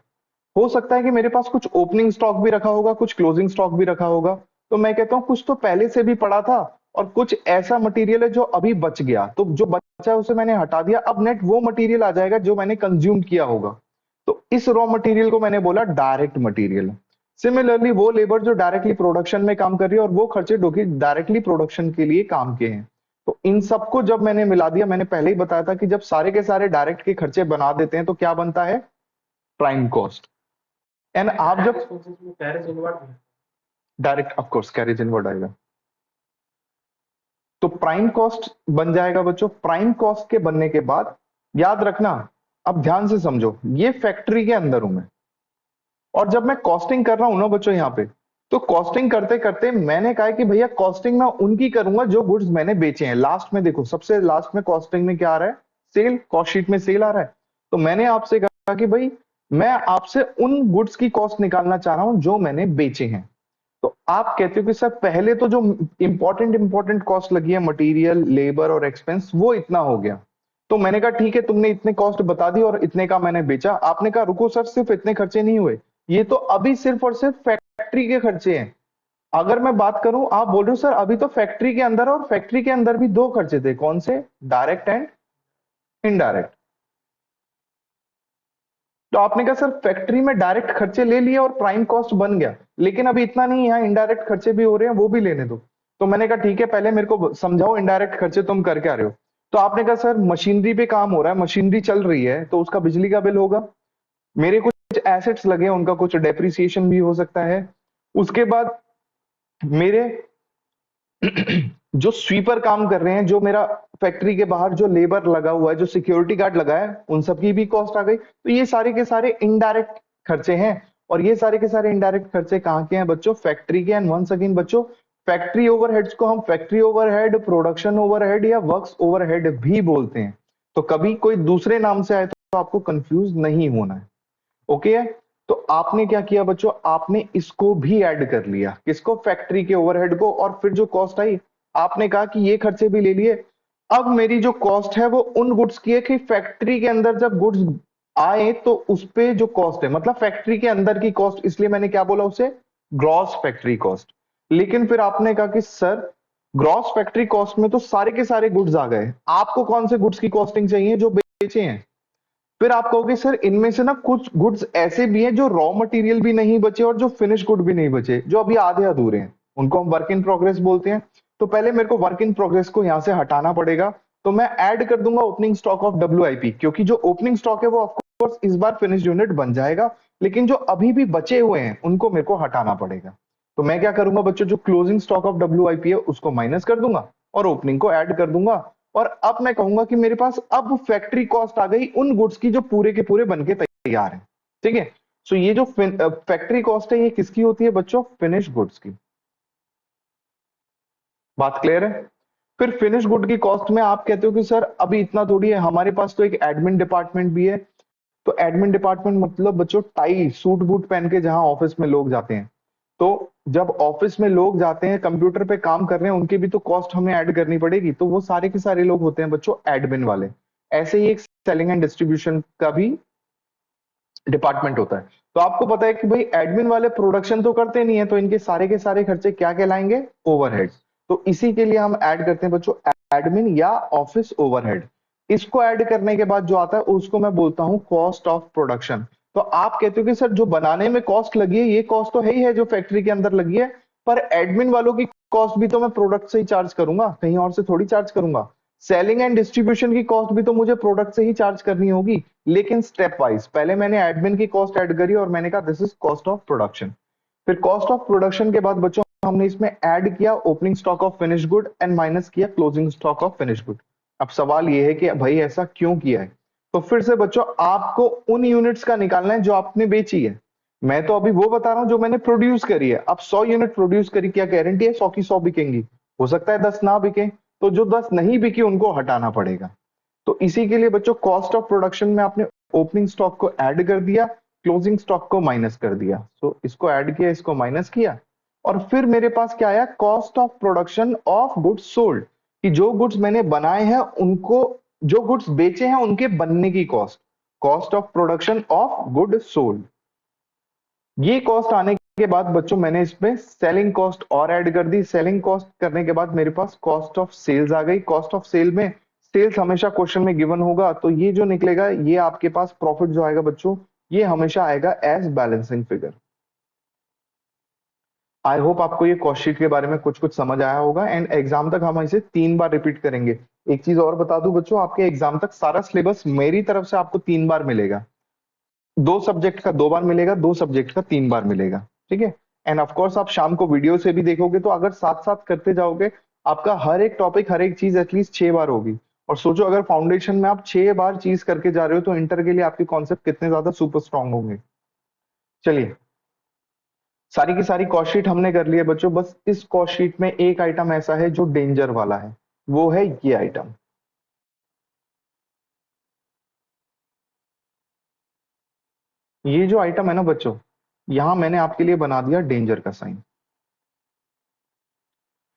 Speaker 1: हो सकता है कि मेरे पास कुछ ओपनिंग स्टॉक भी रखा होगा, कुछ क्लोजिंग स्टॉक भी रखा होगा। तो मैं कहता हूं कुछ तो पहले से भी पड़ा था और कुछ ऐसा मटेरियल है जो अभी बच गया। तो जो बचा है उसे मैंने हटा दिया, अब नेट वो मटेरियल आ जाएगा जो मैंने कंज्यूम किया होगा। तो इस रॉ मटेरियल को मैंने बोला डायरेक्ट मटेरियल। सिमिलरली वो लेबर जो डायरेक्टली प्रोडक्शन में काम कर रही है और वो खर्चे जो कि डायरेक्टली प्रोडक्शन के लिए काम के हैं। तो इन सबको जब मैंने मिला दिया, मैंने पहले ही बताया था कि जब सारे के सारे डायरेक्ट के खर्चे बना देते हैं तो क्या बनता है? Prime cost. एंड आप जब direct of course carriage inward आएगा, तो प्राइम कॉस्ट बन जाएगा बच्चों। प्राइम कॉस्ट के बनने के बाद याद रखना, अब ध्यान से समझो, ये फैक्ट्री के अंदर हूं मैं। और जब मैं कॉस्टिंग कर रहा हूं ना बच्चों यहाँ पे, तो कॉस्टिंग करते करते मैंने कहा कि भैया कॉस्टिंग मैं उनकी करूंगा जो गुड्स मैंने बेचे हैं। लास्ट में देखो, सबसे लास्ट में कॉस्टिंग में क्या आ रहा है? सेल। कॉस्ट शीट में सेल आ रहा है। तो मैंने आपसे कहा कि भाई मैं आपसे उन गुड्स की कॉस्ट निकालना चाह रहा हूं जो मैंने बेचे हैं। तो आप कहते हो कि सर पहले तो जो इंपॉर्टेंट कॉस्ट लगी है, मटेरियल, लेबर और एक्सपेंस, वो इतना हो गया। तो मैंने कहा ठीक है, तुमने इतने कॉस्ट बता दी और इतने का मैंने बेचा। आपने कहा रुको सर, सिर्फ इतने खर्चे नहीं हुए, ये तो अभी सिर्फ और सिर्फ फैक्ट्री के खर्चे हैं। अगर मैं बात करूं, आप बोल रहे हो सर अभी तो फैक्ट्री के अंदर, और फैक्ट्री के अंदर भी दो खर्चे थे, कौन से? Direct and indirect. तो आपने कहा सर फैक्ट्री में डायरेक्ट खर्चे ले लिए और प्राइम कॉस्ट बन गया, लेकिन अभी इतना नहीं, यहाँ इनडायरेक्ट खर्चे भी हो रहे हैं, वो भी लेने दो। तो मैंने कहा ठीक है, पहले मेरे को समझाओ इनडायरेक्ट खर्चे तुम कर क्या रहे हो। तो आपने कहा सर मशीनरी पे काम हो रहा है, मशीनरी चल रही है तो उसका बिजली का बिल होगा। मेरे कुछ एसेट्स लगे हैं, उनका कुछ डेप्रिसिएशन भी हो सकता है। उसके बाद मेरे जो स्वीपर काम कर रहे हैं, जो मेरा फैक्ट्री के बाहर जो लेबर लगा हुआ है, जो सिक्योरिटी गार्ड लगा है, उन सबकी भी कॉस्ट आ गई। तो ये सारे के सारे इनडायरेक्ट खर्चे हैं, और ये सारे के सारे इनडायरेक्ट खर्चे कहाँ के हैं बच्चों? फैक्ट्री के। एंड वंस अगेन बच्चों, फैक्ट्री ओवरहेड्स को हम फैक्ट्री ओवरहेड, प्रोडक्शन ओवरहेड या वर्क्स ओवरहेड भी बोलते हैं। तो कभी कोई दूसरे नाम से आए तो आपको कंफ्यूज नहीं होना है। ओके है? तो आपने क्या किया बच्चों, आपने इसको भी ऐड कर लिया, किसको? फैक्ट्री के ओवरहेड को। और फिर जो कॉस्ट आई, आपने कहा कि ये खर्चे भी ले लिए। अब मेरी जो कॉस्ट है वो उन गुड्स की है कि फैक्ट्री के अंदर जब गुड्स आए तो उस पे जो कॉस्ट है, मतलब फैक्ट्री के अंदर की कॉस्ट, इसलिए मैंने क्या बोला उसे? Gross factory cost. लेकिन फिर आपने कहा कि सर, ग्रॉस फैक्ट्री कॉस्ट में तो सारे के सारे गुड्स आ गए, आपको कौन से गुड्स की कॉस्टिंग चाहिए? जो बेचे हैं। फिर आप कहोगे सर, इनमें से ना कुछ गुड्स ऐसे भी हैं जो रॉ मटेरियल भी नहीं बचे और जो फिनिश गुड भी नहीं बचे, जो अभी आधे अधूरे हैं, उनको हम वर्क इन प्रोग्रेस बोलते हैं। तो पहले मेरे को वर्क इन प्रोग्रेस को यहां से हटाना पड़ेगा। तो मैं ऐड कर दूंगा ओपनिंग स्टॉक ऑफ WIP, क्योंकि जो ओपनिंग स्टॉक है वो ऑफकोर्स इस बार फिनिश यूनिट बन जाएगा, लेकिन जो अभी भी बचे हुए हैं उनको मेरे को हटाना पड़ेगा। तो मैं क्या करूंगा बच्चों, जो क्लोजिंग स्टॉक ऑफ WIP है उसको माइनस कर दूंगा और ओपनिंग को ऐड कर दूंगा। और अब मैं कहूंगा कि मेरे पास अब फैक्ट्री कॉस्ट आ गई उन गुड्स की जो पूरे के पूरे बनके तैयार हैं। ठीक है? सो ये जो फैक्ट्री कॉस्ट है ये किसकी होती है बच्चों? फिनिश गुड्स की। बात क्लियर है? फिर फिनिश गुड की कॉस्ट में आप कहते हो कि सर अभी इतना थोड़ी है, हमारे पास तो एक एडमिन डिपार्टमेंट भी है। तो एडमिन डिपार्टमेंट मतलब बच्चों टाई सूट बूट पहन के जहां ऑफिस में लोग जाते हैं। तो जब ऑफिस में लोग जाते हैं कंप्यूटर पे काम कर रहे हैं, उनकी भी तो कॉस्ट हमें ऐड करनी पड़ेगी। तो वो सारे के सारे लोग होते हैं बच्चों एडमिन वाले। ऐसे ही एक सेलिंग एंड डिस्ट्रीब्यूशन का भी डिपार्टमेंट होता है। तो आपको पता है कि भाई एडमिन वाले प्रोडक्शन तो करते नहीं है, तो इनके सारे के सारे खर्चे क्या कहलाएंगे? ओवरहेड्स। तो इसी के लिए हम ऐड करते हैं बच्चों एडमिन या ऑफिस ओवरहेड। इसको ऐड करने के बाद जो आता है उसको मैं बोलता हूं कॉस्ट ऑफ प्रोडक्शन। तो आप कहते हो कि सर जो बनाने में कॉस्ट लगी है ये कॉस्ट तो है ही है जो फैक्ट्री के अंदर लगी है, पर एडमिन वालों की कॉस्ट भी तो मैं प्रोडक्ट से ही चार्ज करूंगा, कहीं और से थोड़ी चार्ज करूंगा। सेलिंग एंड डिस्ट्रीब्यूशन की कॉस्ट भी तो मुझे प्रोडक्ट से ही चार्ज करनी होगी, लेकिन स्टेप वाइज। पहले मैंने एडमिन की कॉस्ट ऐड करी और मैंने कहा this is cost of production. फिर कॉस्ट ऑफ प्रोडक्शन के बाद बच्चों हमने इसमें ऐड किया opening stock of finish good and minus किया closing stock of finish good. अब सवाल ये है कि भाई ऐसा क्यों किया है? तो फिर से बच्चों आपको उन यूनिट्स का निकालना है जो आपने बेची है। मैं तो अभी वो बता रहा हूं जो मैंने प्रोड्यूस करी है। अब 100 यूनिट प्रोड्यूस करी, क्या गारंटी है 100 की 100 बिकेंगी? हो सकता है 10 ना बिके। तो जो 10 नहीं बिकी उनको हटाना पड़ेगा। तो इसी के लिए बच्चों कॉस्ट ऑफ प्रोडक्शन में आपने ओपनिंग स्टॉक को ऐड कर दिया, क्लोजिंग स्टॉक को माइनस कर दिया। सो इसको ऐड किया, इसको माइनस किया, और फिर मेरे पास क्या आया? Cost of production of goods sold, कि जो गुड्स मैंने बनाए हैं उनको, जो गुड्स बेचे हैं उनके बनने की cost. Cost of production of good sold. ये कॉस्ट आने के बाद बच्चों मैंने इसमें सेलिंग कॉस्ट और ऐड कर दी। सेलिंग कॉस्ट करने के बाद मेरे पास कॉस्ट ऑफ सेल्स आ गई। कॉस्ट ऑफ सेल में सेल्स हमेशा क्वेश्चन में गिवन होगा, तो ये जो निकलेगा ये आपके पास प्रॉफिट जो आएगा बच्चों, ये हमेशा आएगा as balancing figure. I hope आपको ये कॉस्ट शीट के बारे में कुछ कुछ समझ आया होगा। एंड एग्जाम तक हम इसे 3 बार रिपीट करेंगे। एक चीज और बता दूं बच्चों, आपके एग्जाम तक सारा सिलेबस मेरी तरफ से आपको 3 बार मिलेगा। 2 सब्जेक्ट का 2 बार मिलेगा, 2 सब्जेक्ट का 3 बार मिलेगा। ठीक है? एंड ऑफ कोर्स आप शाम को वीडियो से भी देखोगे, तो अगर साथ साथ करते जाओगे आपका हर एक टॉपिक, हर एक चीज एटलीस्ट 6 बार होगी। और सोचो अगर फाउंडेशन में आप 6 बार चीज करके जा रहे हो तो इंटर के लिए आपके कॉन्सेप्ट कितने ज्यादा सुपर स्ट्रांग होंगे। चलिए, सारी की सारी कॉस्ट शीट हमने कर ली है बच्चों। बस इस कॉस्ट शीट में एक आइटम ऐसा है जो डेंजर वाला है, वो है ये आइटम। ये जो आइटम है ना बच्चों, यहां मैंने आपके लिए बना दिया डेंजर का साइन।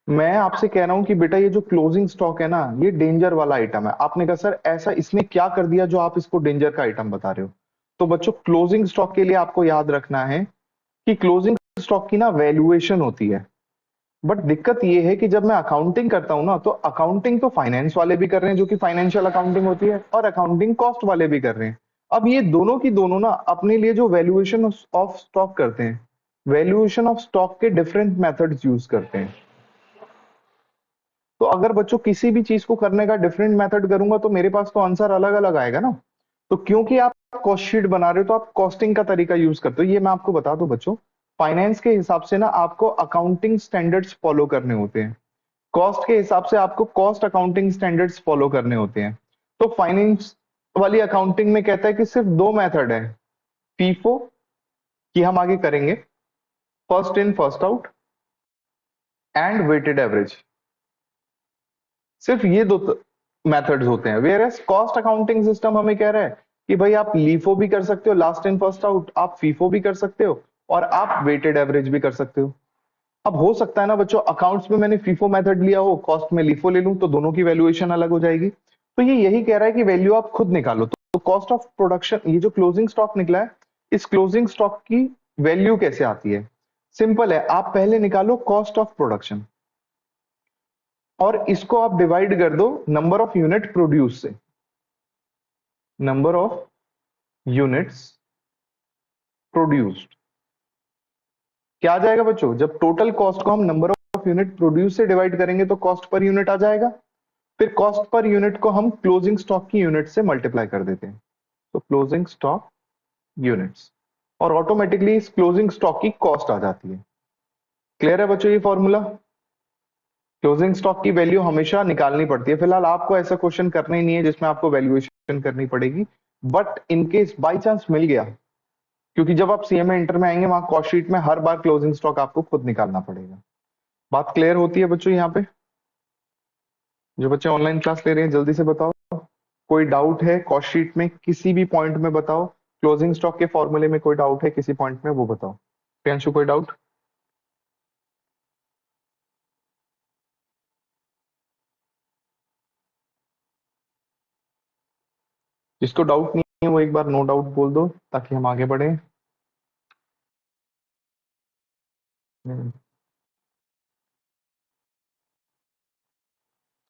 Speaker 1: मैं आपसे कह रहा हूं कि बेटा ये जो क्लोजिंग स्टॉक है ना, ये डेंजर वाला आइटम है। आपने कहा सर ऐसा इसने क्या कर दिया जो आप इसको डेंजर का आइटम बता रहे हो? तो बच्चों क्लोजिंग स्टॉक के लिए आपको याद रखना है कि क्लोजिंग स्टॉक की ना वैल्यूएशन होती है। बट दिक्कत ये है कि जब मैं अकाउंटिंग करता हूं ना, तो अकाउंटिंग तो फाइनेंस वाले भी कर रहे हैं जो कि फाइनेंशियल अकाउंटिंग होती है, और अकाउंटिंग कॉस्ट वाले भी कर रहे हैं। अब ये दोनों की दोनों ना अपने लिए जो वैल्यूएशन ऑफ स्टॉक करते हैं, वैल्यूएशन ऑफ स्टॉक के डिफरेंट मेथड्स यूज करते हैं। तो अगर बच्चों किसी भी चीज को करने का डिफरेंट मेथड करूंगा तो मेरे पास तो आंसर अलग अलग आएगा ना। तो क्योंकि आप कॉस्ट शीट बना रहे हो तो आप कॉस्टिंग का तरीका यूज करते हो। ये मैं आपको बता दूं बच्चों, फाइनेंस के हिसाब से ना आपको अकाउंटिंग स्टैंडर्ड्स फॉलो करने होते हैं। कॉस्ट के हिसाब से आपको कॉस्ट अकाउंटिंग स्टैंडर्ड्स फॉलो करने होते हैं। तो फाइनेंस वाली अकाउंटिंग में कहता है कि सिर्फ दो मेथड है, फीफो की हम आगे करेंगे, first in first out and weighted average. सिर्फ ये दो मेथड्स होते हैं। Whereas cost accounting system हमें कह रहा है कि भाई आप लीफो भी कर सकते हो, लास्ट इन फर्स्ट आउट, आप फीफो भी कर सकते हो, और आप वेटेड एवरेज भी कर सकते हो। अब हो सकता है ना बच्चों, अकाउंट्स में मैंने फीफो मेथड लिया हो, कॉस्ट में लीफो ले लूं, तो दोनों की वैल्यूएशन अलग हो जाएगी। तो ये यही कह रहा है कि वैल्यू आप खुद निकालो। तो कॉस्ट ऑफ प्रोडक्शन, ये जो क्लोजिंग स्टॉक निकला है, इस क्लोजिंग स्टॉक की वैल्यू कैसे आती है? सिंपल है, आप पहले निकालो कॉस्ट ऑफ प्रोडक्शन और इसको आप डिवाइड कर दो नंबर ऑफ यूनिट प्रोड्यूस से। नंबर ऑफ यूनिट्स प्रोड्यूस्ड क्या आ जाएगा बच्चों? जब टोटल कॉस्ट को हम नंबर ऑफ यूनिट प्रोड्यूस से डिवाइड करेंगे तो कॉस्ट पर यूनिट आ जाएगा। फिर कॉस्ट पर यूनिट को हम क्लोजिंग स्टॉक की यूनिट से मल्टीप्लाई कर देते हैं, तो क्लोजिंग स्टॉक यूनिट्स, और ऑटोमेटिकली इस क्लोजिंग स्टॉक की कॉस्ट आ जाती है। क्लियर है बच्चों ये फॉर्मूला? क्लोजिंग स्टॉक की वैल्यू हमेशा निकालनी पड़ती है। फिलहाल आपको ऐसा क्वेश्चन करना ही नहीं है जिसमें आपको वैल्यूएशन करनी पड़ेगी, बट इनकेस बाई चांस मिल गया, क्योंकि जब आप सीएमए इंटर में आएंगे वहां कॉस्ट शीट में हर बार क्लोजिंग स्टॉक आपको खुद निकालना पड़ेगा। बात क्लियर होती है बच्चों? यहाँ पे जो बच्चे ऑनलाइन क्लास ले रहे हैं जल्दी से बताओ, कोई डाउट है कॉस्ट शीट में किसी भी पॉइंट में बताओ, क्लोजिंग स्टॉक के फॉर्मूले में कोई डाउट है किसी पॉइंट में वो बताओ। प्रियांशु कोई डाउट? जिसको डाउट नहीं है वो एक बार नो डाउट बोल दो ताकि हम आगे बढ़े। हम्म,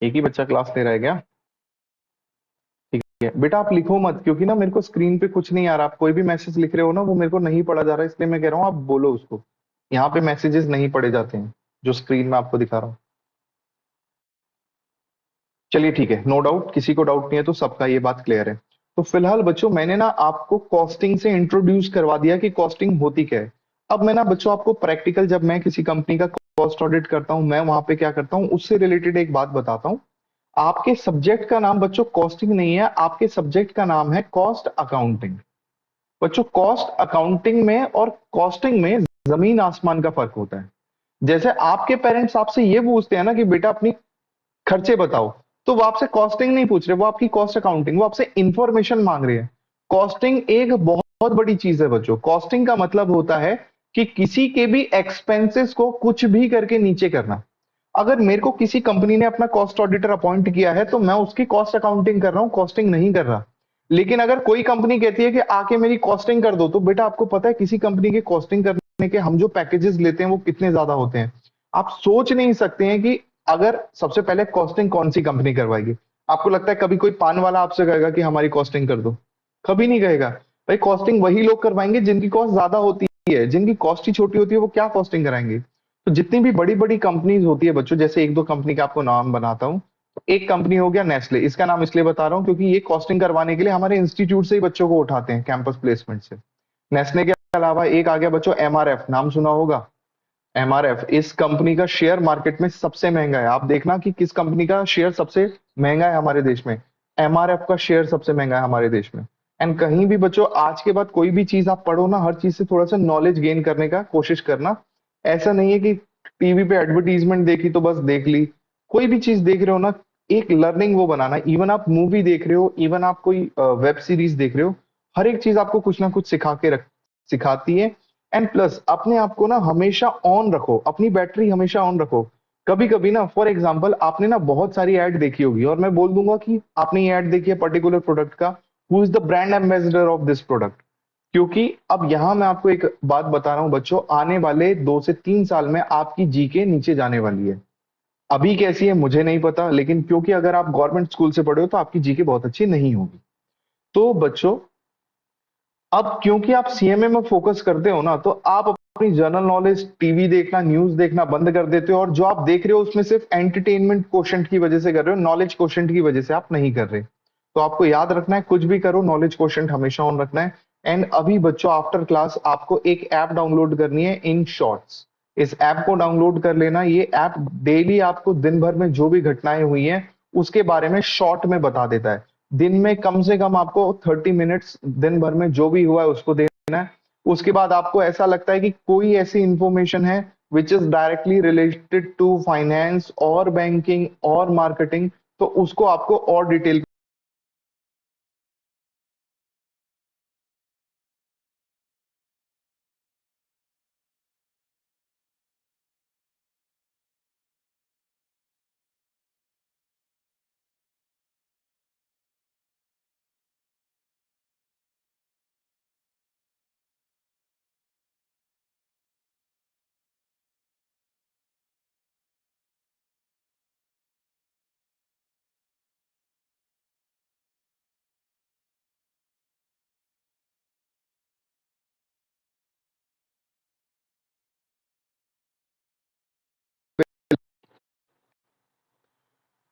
Speaker 1: एक ही बच्चा क्लास ले रहा है क्या? ठीक है बेटा, आप लिखो मत, क्योंकि ना मेरे को स्क्रीन पे कुछ नहीं आ रहा। आप कोई भी मैसेज लिख रहे हो ना वो मेरे को नहीं पढ़ा जा रहा है, इसलिए मैं कह रहा हूँ आप बोलो उसको। यहाँ पे मैसेजेस नहीं पढ़े जाते हैं जो स्क्रीन में आपको दिखा रहा हूँ। चलिए ठीक है, नो डाउट, किसी को डाउट नहीं है तो सबका ये बात क्लियर है। तो फिलहाल बच्चों मैंने ना आपको कॉस्टिंग से इंट्रोड्यूस करवा दिया कि कॉस्टिंग होती क्या है। अब मैं ना बच्चों आपको प्रैक्टिकल, जब मैं किसी कंपनी का कॉस्ट ऑडिट करता हूँ, मैं वहां पे क्या करता हूँ उससे रिलेटेड एक बात बताता हूँ। आपके सब्जेक्ट का नाम बच्चों कॉस्टिंग नहीं है, आपके सब्जेक्ट का नाम है कॉस्ट अकाउंटिंग। बच्चों कॉस्ट अकाउंटिंग में और कॉस्टिंग में जमीन आसमान का फर्क होता है। जैसे आपके पेरेंट्स आपसे ये पूछते हैं ना कि बेटा अपनी खर्चे बताओ, तो वो आपसे कॉस्टिंग नहीं पूछ रहे, वो आपकी कॉस्ट अकाउंटिंग, वो आपसे इंफॉर्मेशन मांग रहे हैं। कॉस्टिंग एक बहुत बड़ी चीज है बच्चों। कॉस्टिंग का मतलब होता है कि किसी के भी एक्सपेंसेस को कुछ भी करके नीचे करना। अगर मेरे को किसी कंपनी ने अपना कॉस्ट ऑडिटर अपॉइंट किया है तो मैं उसकी कॉस्ट अकाउंटिंग कर रहा हूं, कॉस्टिंग नहीं कर रहा। लेकिन अगर कोई कंपनी कहती है कि आके मेरी कॉस्टिंग कर दो, तो बेटा आपको पता है किसी कंपनी के कॉस्टिंग करने के हम जो पैकेजेस लेते हैं वो कितने ज्यादा होते हैं। आप सोच नहीं सकते हैं कि अगर सबसे पहले कॉस्टिंग कौन सी कंपनी करवाएगी। आपको लगता है कभी कोई पान वाला आपसे कहेगा कि हमारी कॉस्टिंग कर दो? कभी नहीं कहेगा। भाई कॉस्टिंग वही लोग करवाएंगे जिनकी कॉस्ट ज्यादा होती है, जिनकी कॉस्ट ही छोटी होती है वो क्या कॉस्टिंग कराएंगे। तो जितनी भी बड़ी बड़ी कंपनीज होती है बच्चों, जैसे एक दो कंपनी का आपको नाम बनाता हूँ। एक कंपनी हो गया नेस्ले, इसका नाम इसलिए बता रहा हूँ क्योंकि ये कॉस्टिंग करवाने के लिए हमारे इंस्टीट्यूट से ही बच्चों को उठाते हैं, कैंपस प्लेसमेंट से। नेस्ले के अलावा एक आ गया बच्चों एमआरएफ, नाम सुना होगा। एमआरएफ इस कंपनी का शेयर मार्केट में सबसे महंगा है। आप देखना कि किस कंपनी का शेयर सबसे महंगा है हमारे देश में। एमआरएफ का शेयर सबसे महंगा है हमारे देश में। एंड कहीं भी बच्चों आज के बाद कोई भी चीज आप पढ़ो ना, हर चीज से थोड़ा सा नॉलेज गेन करने का कोशिश करना। ऐसा नहीं है कि टीवी पे एडवर्टीजमेंट देखी तो बस देख ली। कोई भी चीज देख रहे हो ना, एक लर्निंग वो बनाना। इवन आप मूवी देख रहे हो, इवन आप कोई वेब सीरीज देख रहे हो, हर एक चीज आपको कुछ ना कुछ सिखाती है। एंड प्लस अपने आप को ना हमेशा ऑन रखो, अपनी बैटरी हमेशा ऑन रखो। कभी कभी ना फॉर एग्जांपल आपने ना बहुत सारी ऐड देखी होगी और मैं बोल दूंगा कि आपने ये ऐड देखी है पर्टिकुलर प्रोडक्ट का, who is the brand ambassador of this product. क्योंकि अब यहां मैं आपको एक बात बता रहा हूं बच्चों, आने वाले 2 से 3 साल में आपकी जीके नीचे जाने वाली है। अभी कैसी है मुझे नहीं पता, लेकिन क्योंकि अगर आप गवर्नमेंट स्कूल से पढ़े हो तो आपकी जीके बहुत अच्छी नहीं होगी। तो बच्चों अब क्योंकि आप सीएमए में फोकस करते हो ना, तो आप अपनी जनरल नॉलेज, टीवी देखना, न्यूज देखना बंद कर देते हो, और जो आप देख रहे हो उसमें सिर्फ एंटरटेनमेंट क्वोशंट की वजह से कर रहे हो, नॉलेज क्वोशंट की वजह से आप नहीं कर रहे। तो आपको याद रखना है, कुछ भी करो नॉलेज क्वोशंट हमेशा ऑन रखना है। एंड अभी बच्चों आफ्टर क्लास आपको एक ऐप डाउनलोड करनी है, इन शॉर्ट्स। इस ऐप को डाउनलोड कर लेना। ये ऐप डेली आपको दिन भर में जो भी घटनाएं हुई हैं उसके बारे में शॉर्ट में बता देता है। दिन में कम से कम आपको 30 मिनट्स दिन भर में जो भी हुआ है उसको देना है। उसके बाद आपको ऐसा लगता है कि कोई ऐसी इंफॉर्मेशन है which is directly related to finance और बैंकिंग और मार्केटिंग, तो उसको आपको और डिटेल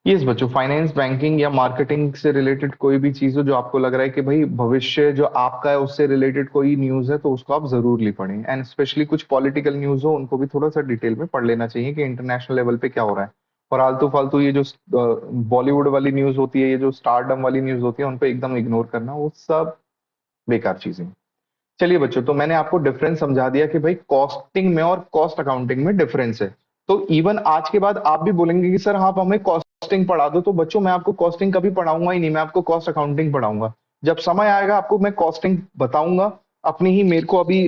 Speaker 1: यस बच्चों, फाइनेंस बैंकिंग या मार्केटिंग से रिलेटेड कोई भी चीज हो जो आपको लग रहा है कि भाई भविष्य जो आपका है उससे रिलेटेड कोई न्यूज है, तो उसको आप जरूरली पढ़ें। एंड स्पेशली कुछ पॉलिटिकल न्यूज हो उनको भी थोड़ा सा डिटेल में पढ़ लेना चाहिए कि इंटरनेशनल लेवल पे क्या हो रहा है। और आलतू फालतू ये जो बॉलीवुड वाली न्यूज होती है, ये जो स्टारडम वाली न्यूज होती है, उन पे एकदम इग्नोर करना, वो सब बेकार चीजें हैं। चलिए बच्चों, तो मैंने आपको डिफरेंस समझा दिया कि भाई कॉस्टिंग में और कॉस्ट अकाउंटिंग में डिफरेंस है। तो इवन आज के बाद आप भी बोलेंगे कि सर आप हमें कॉस्टिंग पढ़ा दो, तो बच्चों मैं आपको कॉस्टिंग कभी पढ़ाऊंगा ही नहीं, मैं आपको कॉस्ट अकाउंटिंग पढ़ाऊंगा। जब समय आएगा आपको मैं कॉस्टिंग बताऊंगा अपनी ही। मेरे को अभी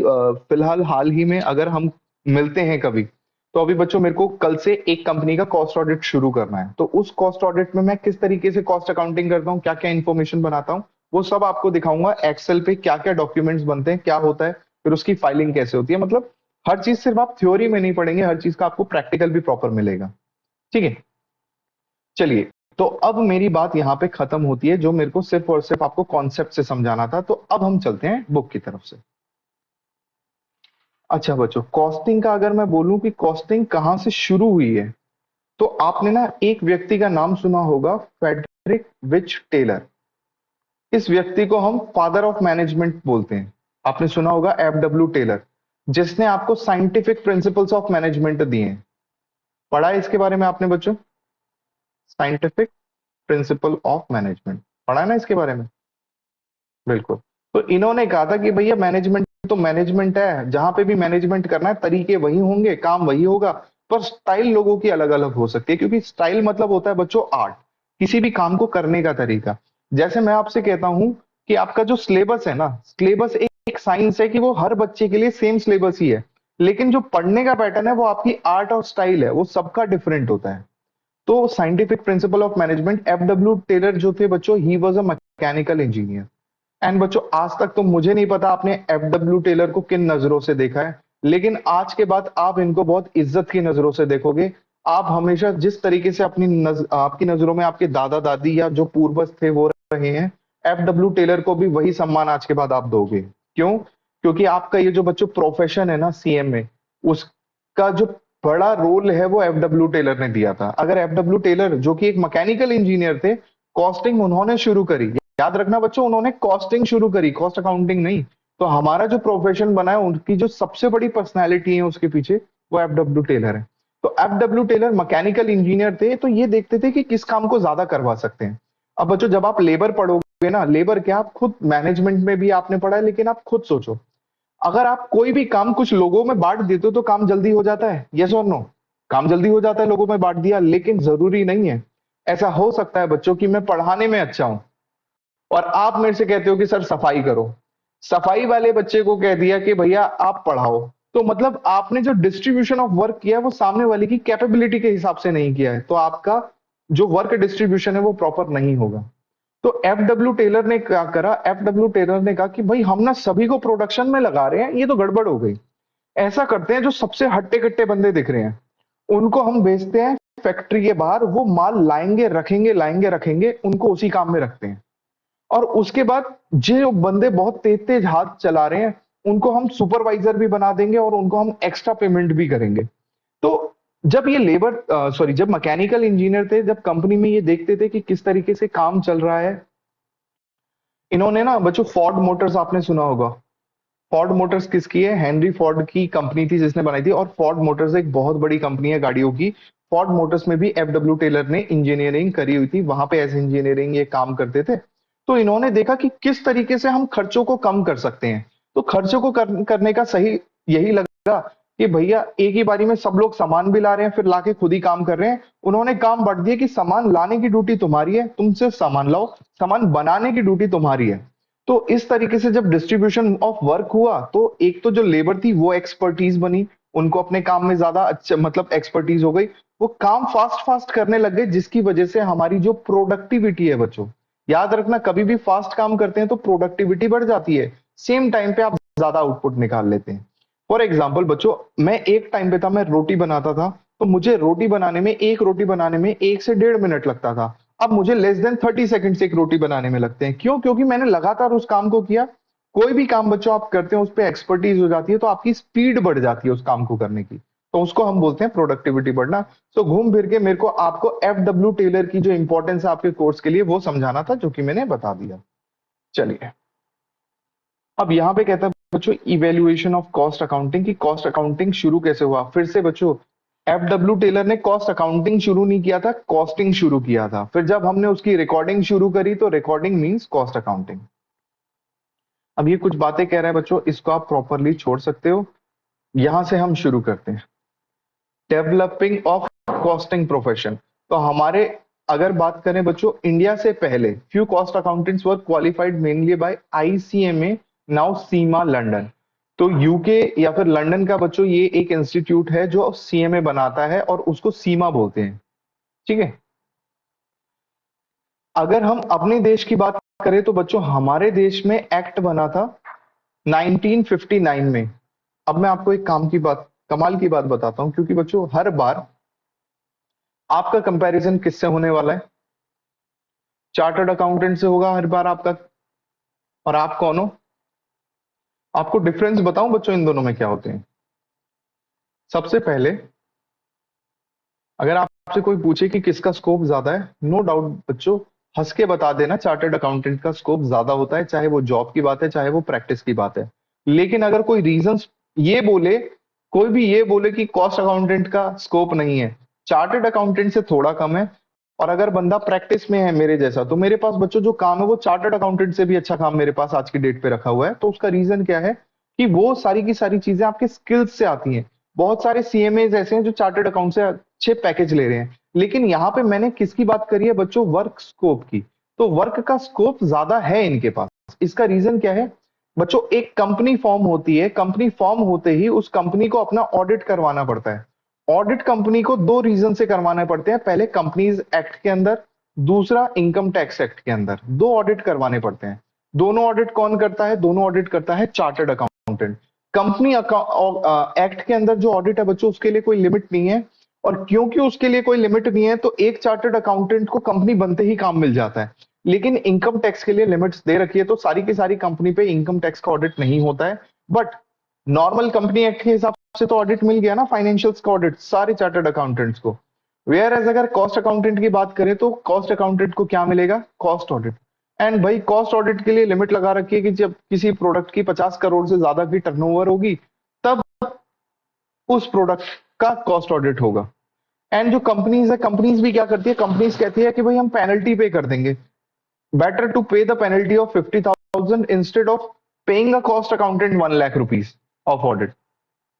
Speaker 1: फिलहाल हाल ही में अगर हम मिलते हैं कभी, तो अभी बच्चों मेरे को कल से एक कंपनी का कॉस्ट ऑडिट शुरू करना है। तो उस कॉस्ट ऑडिट में मैं किस तरीके से कॉस्ट अकाउंटिंग करता हूँ, क्या क्या इन्फॉर्मेशन बनाता हूँ, वो सब आपको दिखाऊंगा। एक्सेल पे क्या क्या डॉक्यूमेंट्स बनते हैं, क्या होता है, फिर उसकी फाइलिंग कैसे होती है। मतलब हर चीज सिर्फ आप थ्योरी में नहीं पढ़ेंगे, हर चीज का आपको प्रैक्टिकल भी प्रॉपर मिलेगा। ठीक है, चलिए। तो अब मेरी बात यहाँ पे खत्म होती है, जो मेरे को सिर्फ और सिर्फ आपको कॉन्सेप्ट से समझाना था। तो अब हम चलते हैं बुक की तरफ से। अच्छा बच्चों, कॉस्टिंग का अगर मैं बोलूं कि कॉस्टिंग कहाँ से शुरू हुई है, तो आपने ना एक व्यक्ति का नाम सुना होगा, फ्रेडरिक विच टेलर। इस व्यक्ति को हम फादर ऑफ मैनेजमेंट बोलते हैं। आपने सुना होगा F.W. टेलर, जिसने आपको साइंटिफिक प्रिंसिपल्स ऑफ मैनेजमेंट दिए हैं। पढ़ा है इसके बारे में आपने बच्चों? साइंटिफिक प्रिंसिपल ऑफ मैनेजमेंट पढ़ा है ना इसके बारे में? बिल्कुल। तो इन्होंने कहा था कि भैया मैनेजमेंट तो मैनेजमेंट है, जहां पे भी मैनेजमेंट करना है तरीके वही होंगे, काम वही होगा, पर स्टाइल लोगों की अलग अलग हो सकती है। क्योंकि स्टाइल मतलब होता है बच्चों आर्ट, किसी भी काम को करने का तरीका। जैसे मैं आपसे कहता हूं कि आपका जो सिलेबस है ना, सिलेबस एक साइंस है कि वो हर बच्चे के लिए सेम सिलेबस ही है, लेकिन जो पढ़ने का पैटर्न है वो आपकी आर्ट और स्टाइल है, वो सबका डिफरेंट होता है। तो scientific principle of management, F.W. Taylor जो थे बच्चों, he was a mechanical engineer. And बच्चों आज तक तो मुझे नहीं पता आपने F.W. टेलर को किन नजरों से देखा है, लेकिन आज के बाद आप इनको बहुत इज्जत की नजरों से देखोगे। आप हमेशा जिस तरीके से आपकी नजरों में आपके दादा दादी या जो पूर्वज थे वो रहे हैं, F.W. टेलर को भी वही सम्मान आज के बाद आप दोगे। क्यों? क्योंकि आपका ये जो बच्चों प्रोफेशन है ना सीएम में, उसका जो बड़ा रोल है वो F.W. टेलर ने दिया था। अगर F.W. टेलर जो कि एक मैकेनिकल इंजीनियर थे, कॉस्टिंग उन्होंने शुरू करी, याद रखना बच्चों, उन्होंने कॉस्टिंग शुरू करी, कॉस्ट अकाउंटिंग नहीं। तो हमारा जो प्रोफेशन बना है, उनकी जो सबसे बड़ी पर्सनैलिटी है उसके पीछे, वो F.W. टेलर है। तो F.W. टेलर मैकेनिकल इंजीनियर थे, तो ये देखते थे कि किस काम को ज्यादा करवा सकते हैं। अब बच्चों जब आप लेबर पढ़ोगे ना, लेबर क्या, आप खुद मैनेजमेंट में भी आपने पढ़ा है, लेकिन आप खुद सोचो, अगर आप कोई भी काम कुछ लोगों में बांट देते हो तो काम जल्दी हो जाता है, यस और नो? काम जल्दी हो जाता है, लोगों में बांट दिया, लेकिन जरूरी नहीं है। ऐसा हो सकता है बच्चों कि मैं पढ़ाने में अच्छा हूं और आप मेरे से कहते हो कि सर सफाई करो, सफाई वाले बच्चे को कह दिया कि भैया आप पढ़ाओ, तो मतलब आपने जो डिस्ट्रीब्यूशन ऑफ वर्क किया है वो सामने वाले की कैपेबिलिटी के हिसाब से नहीं किया है, तो आपका जो वर्क डिस्ट्रीब्यूशन है वो प्रॉपर नहीं होगा। तो F.W. टेलर ने क्या करा, F.W. टेलर ने कहा कि भाई हम ना सभी को प्रोडक्शन में लगा रहे हैं, ये तो गड़बड़ हो गई। ऐसा करते हैं, जो सबसे हट्टे कट्टे बंदे दिख रहे हैं उनको हम भेजते हैं फैक्ट्री के बाहर, वो माल लाएंगे रखेंगे, लाएंगे रखेंगे, उनको उसी काम में रखते हैं। और उसके बाद जो बंदे बहुत तेज तेज हाथ चला रहे हैं उनको हम सुपरवाइजर भी बना देंगे और उनको हम एक्स्ट्रा पेमेंट भी करेंगे। तो जब ये लेबर सॉरी जब मैकेनिकल इंजीनियर थे, जब कंपनी में ये देखते थे कि किस तरीके से काम चल रहा है, इन्होंने ना बच्चों फोर्ड मोटर्स आपने सुना होगा, फोर्ड मोटर्स किसकी है? हेनरी फोर्ड की कंपनी थी जिसने बनाई थी, और फोर्ड मोटर्स एक बहुत बड़ी कंपनी है गाड़ियों की। फोर्ड मोटर्स में भी एफडब्ल्यू टेलर ने इंजीनियरिंग करी हुई थी, वहां पे एज इंजीनियरिंग ये काम करते थे। तो इन्होंने देखा कि किस तरीके से हम खर्चों को कम कर सकते हैं। तो खर्चों को करने का सही यही लगा कि भैया एक ही बारी में सब लोग सामान भी ला रहे हैं, फिर लाके खुद ही काम कर रहे हैं। उन्होंने काम बांट दिया कि सामान लाने की ड्यूटी तुम्हारी है, तुम सिर्फ सामान लाओ, सामान बनाने की ड्यूटी तुम्हारी है। तो इस तरीके से जब डिस्ट्रीब्यूशन ऑफ वर्क हुआ, तो एक तो जो लेबर थी वो एक्सपर्टीज बनी, उनको अपने काम में ज्यादा अच्छा मतलब एक्सपर्टीज हो गई, वो काम फास्ट फास्ट करने लग गए, जिसकी वजह से हमारी जो प्रोडक्टिविटी है बच्चों, याद रखना कभी भी फास्ट काम करते हैं तो प्रोडक्टिविटी बढ़ जाती है, सेम टाइम पे आप ज्यादा आउटपुट निकाल लेते हैं। फॉर एग्जाम्पल बच्चों, मैं एक टाइम पे था, मैं रोटी बनाता था, तो मुझे रोटी बनाने में, एक रोटी बनाने में 1 से 1.5 मिनट लगता था। अब मुझे लेस देन 30 सेकंड से एक रोटी बनाने में लगते हैं। क्यों? क्योंकि मैंने लगातार उस काम को किया। कोई भी काम बच्चों आप करते हैं उस पर एक्सपर्टीज हो जाती है, तो आपकी स्पीड बढ़ जाती है उस काम को करने की, तो उसको हम बोलते हैं प्रोडक्टिविटी बढ़ना। तो घूम फिर के मेरे को आपको एफडब्ल्यू टेलर की जो इंपॉर्टेंस है आपके कोर्स के लिए वो समझाना था, जो कि मैंने बता दिया। चलिए, अब यहाँ पे कहता है बच्चों इवेल्युएशन ऑफ कॉस्ट अकाउंटिंग, की कॉस्ट अकाउंटिंग शुरू कैसे हुआ। फिर से बच्चों, एफडब्ल्यू टेलर ने कॉस्ट अकाउंटिंग शुरू नहीं किया था, कॉस्टिंग शुरू किया था। फिर जब हमने उसकी रिकॉर्डिंग शुरू करी तो रिकॉर्डिंग मींस कॉस्ट अकाउंटिंग। अब ये कुछ बातें कह रहा है बच्चों, इसको आप प्रॉपरली छोड़ सकते हो। यहां से हम शुरू करते हैं, डेवलपिंग ऑफ कॉस्टिंग प्रोफेशन। तो हमारे अगर बात करें बच्चों, इंडिया से पहले few cost accountants were qualified mainly by ICMA, now Seema London. तो यूके या फिर लंदन का बच्चों ये एक इंस्टीट्यूट है जो सीएमए बनाता है, और उसको सीमा बोलते हैं। ठीक है। अगर हम अपने देश की बात करें तो बच्चों हमारे देश में एक्ट बना था 1959 में। अब मैं आपको एक काम की बात, कमाल की बात बताता हूं, क्योंकि बच्चों हर बार आपका कंपैरिजन किससे होने वाला है? चार्टर्ड अकाउंटेंट से होगा हर बार आपका। और आप कौन हो? आपको डिफरेंस बताऊं बच्चों इन दोनों में क्या होते हैं। सबसे पहले, अगर आपसे कोई पूछे कि किसका स्कोप ज्यादा है, नो डाउट बच्चों हंस के बता देना चार्टर्ड अकाउंटेंट का स्कोप ज्यादा होता है, चाहे वो जॉब की बात है चाहे वो प्रैक्टिस की बात है। लेकिन अगर कोई रीजन ये बोले, कोई भी ये बोले कि कॉस्ट अकाउंटेंट का स्कोप नहीं है, चार्टर्ड अकाउंटेंट से थोड़ा कम है, और अगर बंदा प्रैक्टिस में है मेरे जैसा, तो मेरे पास बच्चों जो काम है वो चार्टर्ड अकाउंटेंट से भी अच्छा काम मेरे पास आज की डेट पे रखा हुआ है। तो उसका रीजन क्या है कि वो सारी की सारी चीजें आपके स्किल्स से आती हैं। बहुत सारे सीएमए ऐसे हैं जो चार्टर्ड अकाउंट से अच्छे पैकेज ले रहे हैं, लेकिन यहाँ पे मैंने किसकी बात करी है बच्चों? वर्क स्कोप की। तो वर्क का स्कोप ज्यादा है इनके पास। इसका रीजन क्या है बच्चों? एक कंपनी फॉर्म होती है, कंपनी फॉर्म होते ही उस कंपनी को अपना ऑडिट करवाना पड़ता है। ऑडिट कंपनी को दो रीजन से करवाने पड़ते हैं, पहले कंपनीज एक्ट के अंदर, दूसरा इनकम टैक्स एक्ट के अंदर, दो ऑडिट करवाने पड़ते हैं। दोनों ऑडिट कौन करता है? दोनों ऑडिट करता है चार्टर्ड अकाउंटेंट। कंपनी एक्ट के अंदर जो ऑडिट है बच्चों उसके लिए कोई लिमिट नहीं है, और क्योंकि उसके लिए कोई लिमिट नहीं है तो एक चार्टर्ड अकाउंटेंट को कंपनी बनते ही काम मिल जाता है। लेकिन इनकम टैक्स के लिए लिमिट्स दे रखी है, तो सारी की सारी कंपनी पे इनकम टैक्स का ऑडिट नहीं होता है। बट नॉर्मल कंपनी एक्ट के हिसाब से तो ऑडिट मिल गया ना, फाइनेंशियल्स का ऑडिट सारे चार्टर्ड अकाउंटेंट्स को। वेयर एज अगर कॉस्ट अकाउंटेंट की बात करें तो कॉस्ट अकाउंटेंट को क्या मिलेगा? Cost audit. एंड भाई कॉस्ट ऑडिट के लिए लिमिट लगा रखी है कि जब किसी प्रोडक्ट की 50 करोड़ से ज्यादा की टर्नओवर होगी, तब उस प्रोडक्ट का कॉस्ट ऑडिट होगा। एंड जो कंपनीज है, कंपनीज भी क्या करती है? कंपनीज कहती है कि भाई हम पेनल्टी पे कर देंगे, बेटर टू पे the penalty of 50,000 instead of paying a cost accountant 1 lakh rupees of audit.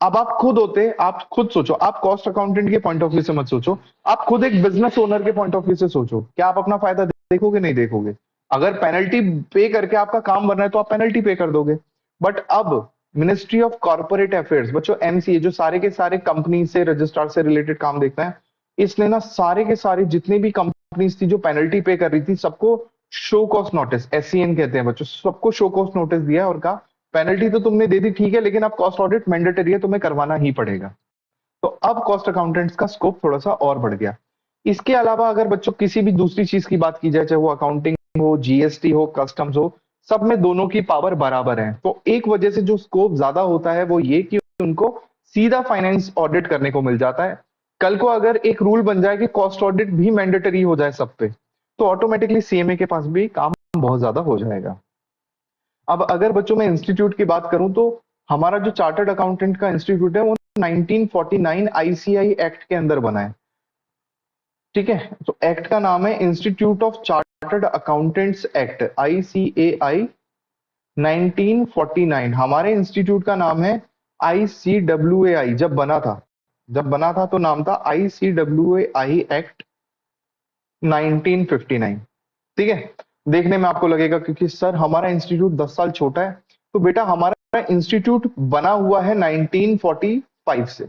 Speaker 1: अब आप खुद होते, आप खुद सोचो, आप कॉस्ट अकाउंटेंट के पॉइंट ऑफ व्यू से मत सोचो, आप खुद एक बिजनेस ओनर के पॉइंट ऑफ व्यू से सोचो, क्या आप अपना फायदा देखोगे? नहीं देखोगे। अगर पेनल्टी पे करके आपका काम बन रहा है तो आप पेनल्टी पे कर दोगे। बट अब मिनिस्ट्री ऑफ कॉर्पोरेट अफेयर्स बच्चों, एमसीए, जो सारे के सारे कंपनी से, रजिस्ट्रार से रिलेटेड काम देखता है, इसने ना सारे के सारे जितने भी कंपनीज थी जो पेनल्टी पे कर रही थी, सबको शो कॉस्ट नोटिस, एससीएन कहते हैं बच्चों, सबको शो कॉस्ट नोटिस दिया और कहा पेनल्टी तो तुमने दे दी ठीक है, लेकिन अब कॉस्ट ऑडिट मैंडेटरी है, तुम्हें करवाना ही पड़ेगा। तो अब कॉस्ट अकाउंटेंट्स का स्कोप थोड़ा सा और बढ़ गया। इसके अलावा अगर बच्चों किसी भी दूसरी चीज की बात की जाए, चाहे वो अकाउंटिंग हो, जीएसटी हो, कस्टम्स हो, सब में दोनों की पावर बराबर है। तो एक वजह से जो स्कोप ज्यादा होता है वो ये कि उनको सीधा फाइनेंस ऑडिट करने को मिल जाता है। कल को अगर एक रूल बन जाए कि कॉस्ट ऑडिट भी मैंडेटरी हो जाए सब पे, तो ऑटोमेटिकली सीएमए के पास भी काम बहुत ज्यादा हो जाएगा। अब अगर बच्चों मैं इंस्टीट्यूट की बात करूं तो हमारा जो चार्टर्ड अकाउंटेंट का इंस्टीट्यूट है वो 1949 आईसीआई एक्ट के अंदर बना है। ठीक है, तो एक्ट का नाम है institute of chartered accountants act, ICAI 1949। हमारे इंस्टीट्यूट का नाम है आईसीडब्ल्यूएआई। जब बना था तो नाम था आईसीडब्ल्यूएआई एक्ट 1959। ठीक है, देखने में आपको लगेगा क्योंकि सर हमारा इंस्टीट्यूट 10 साल छोटा है, तो बेटा हमारा इंस्टीट्यूट बना हुआ है 1945 से,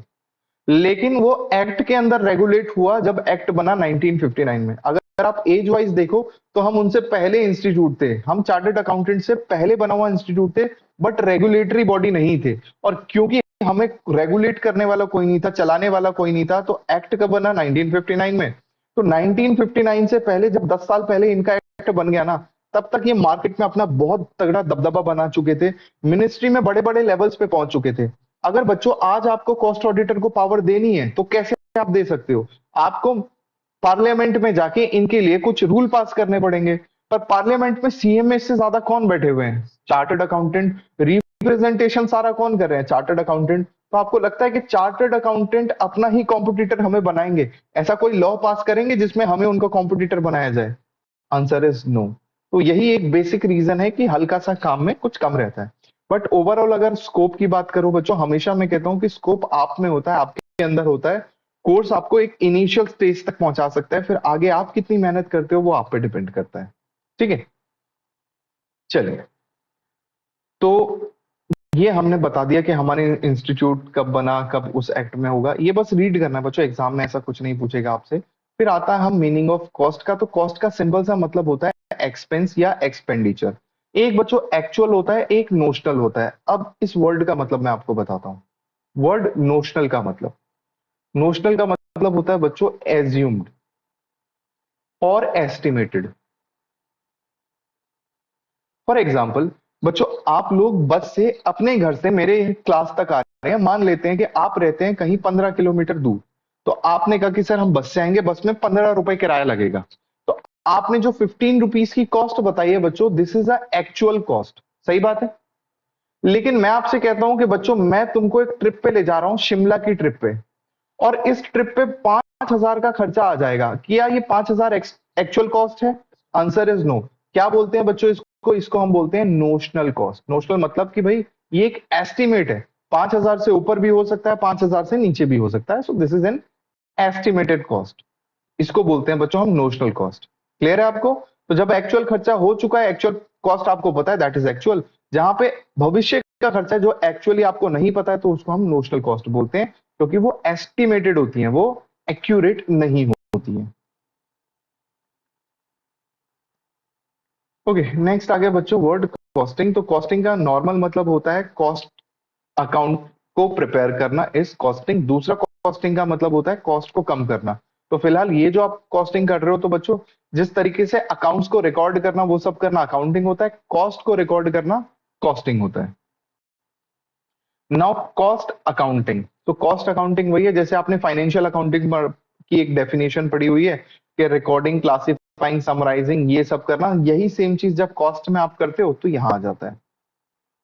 Speaker 1: लेकिन वो एक्ट के अंदर रेगुलेट हुआ जब एक्ट बना 1959 में। अगर आप एज वाइज देखो तो हम उनसे पहले इंस्टीट्यूट थे, हम चार्टर्ड अकाउंटेंट से पहले बना हुआ इंस्टीट्यूट थे, बट रेगुलेटरी बॉडी नहीं थे। और क्योंकि हमें रेगुलेट करने वाला कोई नहीं था, चलाने वाला कोई नहीं था, तो एक्ट कब बना? 1959 में। तो 1959 से पहले, जब 10 साल पहले इनका एक्ट बन गया ना, तब तक ये मार्केट में अपना बहुत तगड़ा दबदबा बना चुके थे, मिनिस्ट्री में बड़े बड़े लेवल्स पे पहुंच चुके थे। अगर बच्चों आज आपको कॉस्ट ऑडिटर को पावर देनी है तो कैसे आप दे सकते हो? आपको पार्लियामेंट में जाके इनके लिए कुछ रूल पास करने पड़ेंगे, पर पार्लियामेंट में सीएमए से ज्यादा कौन बैठे हुए हैं? Chartered accountant. रिप्रेजेंटेशन सारा कौन कर रहे हैं? Chartered accountant. तो आपको लगता है कि चार्टर्ड अकाउंटेंट अपना ही कॉम्पिटिटर हमें बनाएंगे? ऐसा कोई लॉ पास करेंगे जिसमें हमें उनका कॉम्पिटिटर बनाया जाए? Answer is no. तो यही एक बेसिक रीजन है कि हल्का सा काम में कुछ कम रहता है। बट ओवरऑल अगर स्कोप की बात करो बच्चों, हमेशा मैं कहता हूं कि स्कोप आप में होता है, आपके अंदर होता है। कोर्स आपको एक इनिशियल स्टेज तक पहुंचा सकता है, फिर आगे आप कितनी मेहनत करते हो वो आप पे डिपेंड करता है। ठीक है, चलिए। तो ये हमने बता दिया कि हमारे इंस्टीट्यूट कब बना, कब उस एक्ट में होगा, ये बस रीड करना है बच्चों, एग्जाम में ऐसा कुछ नहीं पूछेगा आपसे। फिर आता है हम मीनिंग ऑफ कॉस्ट का। तो कॉस्ट का सिंपल सा मतलब होता है एक्सपेंस या एक्सपेंडिचर। एक बच्चों एक्चुअल होता है, एक नोशनल होता है। अब इस वर्ड का मतलब मैं आपको बताता हूँ। वर्ड नोशनल का मतलब, नोशनल का मतलब होता है बच्चों एज्यूम्ड और एस्टिमेटेड। फॉर एग्जाम्पल बच्चों, आप लोग बस से अपने घर से मेरे क्लास तक आ रहे हैं, मान लेते हैं कि आप रहते हैं कहीं 15 किलोमीटर दूर। तो आपने कहा कि सर हम बस से आएंगे, बस में 15 रुपए किराया लगेगा। तो आपने जो 15 रुपीज की कॉस्ट बताई है बच्चों, this is a actual cost. सही बात है। लेकिन मैं आपसे कहता हूं कि बच्चों मैं तुमको एक ट्रिप पे ले जा रहा हूं, शिमला की ट्रिप पे, और इस ट्रिप पे 5,000 का खर्चा आ जाएगा। क्या ये 5,000 एक्चुअल कॉस्ट है? Answer is no. क्या बोलते हैं बच्चों इसको? इसको हम बोलते हैं नोशनल कॉस्ट। नोशनल मतलब कि भाई ये एक एस्टिमेट है, 5,000 से ऊपर भी हो सकता है, 5,000 से नीचे भी हो सकता है। So this is an estimated cost. इसको बोलते हैं बच्चों हम नोशनल कॉस्ट। क्लियर है आपको? तो जब एक्चुअल खर्चा हो चुका है, एक्चुअल कॉस्ट आपको पता है, दैट इज एक्चुअल। जहां पे भविष्य का खर्चा जो एक्चुअली आपको नहीं पता है, तो उसको हम नोशनल कॉस्ट बोलते हैं, क्योंकि वो एस्टिमेटेड होती हैं, वो एक्यूरेट नहीं होती हैं। ओके, नेक्स्ट आ गया बच्चों वर्ड कॉस्टिंग। तो कॉस्टिंग का नॉर्मल मतलब होता है कॉस्ट अकाउंट को प्रिपेयर करना इज कॉस्टिंग। दूसरा कॉस्टिंग का मतलब होता है कॉस्ट को कम करना। तो फिलहाल ये जो आप कॉस्टिंग कर रहे हो, तो बच्चों जिस तरीके से अकाउंट्स को रिकॉर्ड करना वो सब करना अकाउंटिंग होता है, कॉस्ट को रिकॉर्ड करना कॉस्टिंग होता है। Now cost accounting. तो कॉस्ट अकाउंटिंग वही है जैसे आपने फाइनेंशियल अकाउंटिंग की एक डेफिनेशन पढ़ी हुई है कि रिकॉर्डिंग, क्लासिफाइंग, समराइजिंग, ये सब करना। यही सेम चीज जब कॉस्ट में आप करते हो तो यहां आ जाता है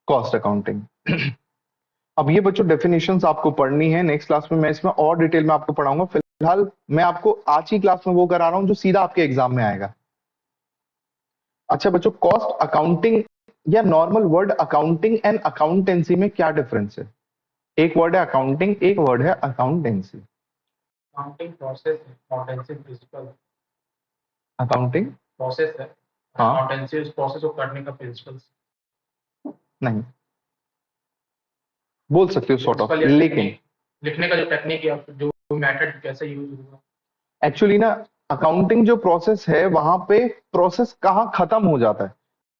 Speaker 1: कॉस्ट अकाउंटिंग। अब ये बच्चों डेफिनेशंस आपको पढ़नी है, नेक्स्ट क्लास में मैं इसमें और डिटेल में आपको पढ़ाऊंगा। फिलहाल मैं आपको आज ही क्लास में वो करा रहा हूं जो सीधा आपके एग्जाम में आएगा। अच्छा बच्चों, कॉस्ट अकाउंटिंग या normal word accounting and accountancy में क्या डिफरेंस है? एक वर्ड है अकाउंटिंग, एक वर्ड है अकाउंटेंसी।
Speaker 2: अकाउंटिंग प्रोसेस है, अकाउंटेंसी प्रिंसिपल।
Speaker 1: अकाउंटिंग
Speaker 2: प्रोसेस है,
Speaker 1: हाँ,
Speaker 2: अकाउंटेंसी उस प्रोसेस को करने का प्रिंसिपल।
Speaker 1: नहीं, बोल सकते हो सॉर्ट ऑफ,
Speaker 2: प्रिंसिपल या
Speaker 1: लेकिन
Speaker 2: टेक्निक, लिखने का जो टेक्निक या जो मेथड कैसे यूज होगा।
Speaker 1: एक्चुअली ना अकाउंटिंग जो प्रोसेस है वहां पे प्रोसेस कहाँ खत्म हो जाता है?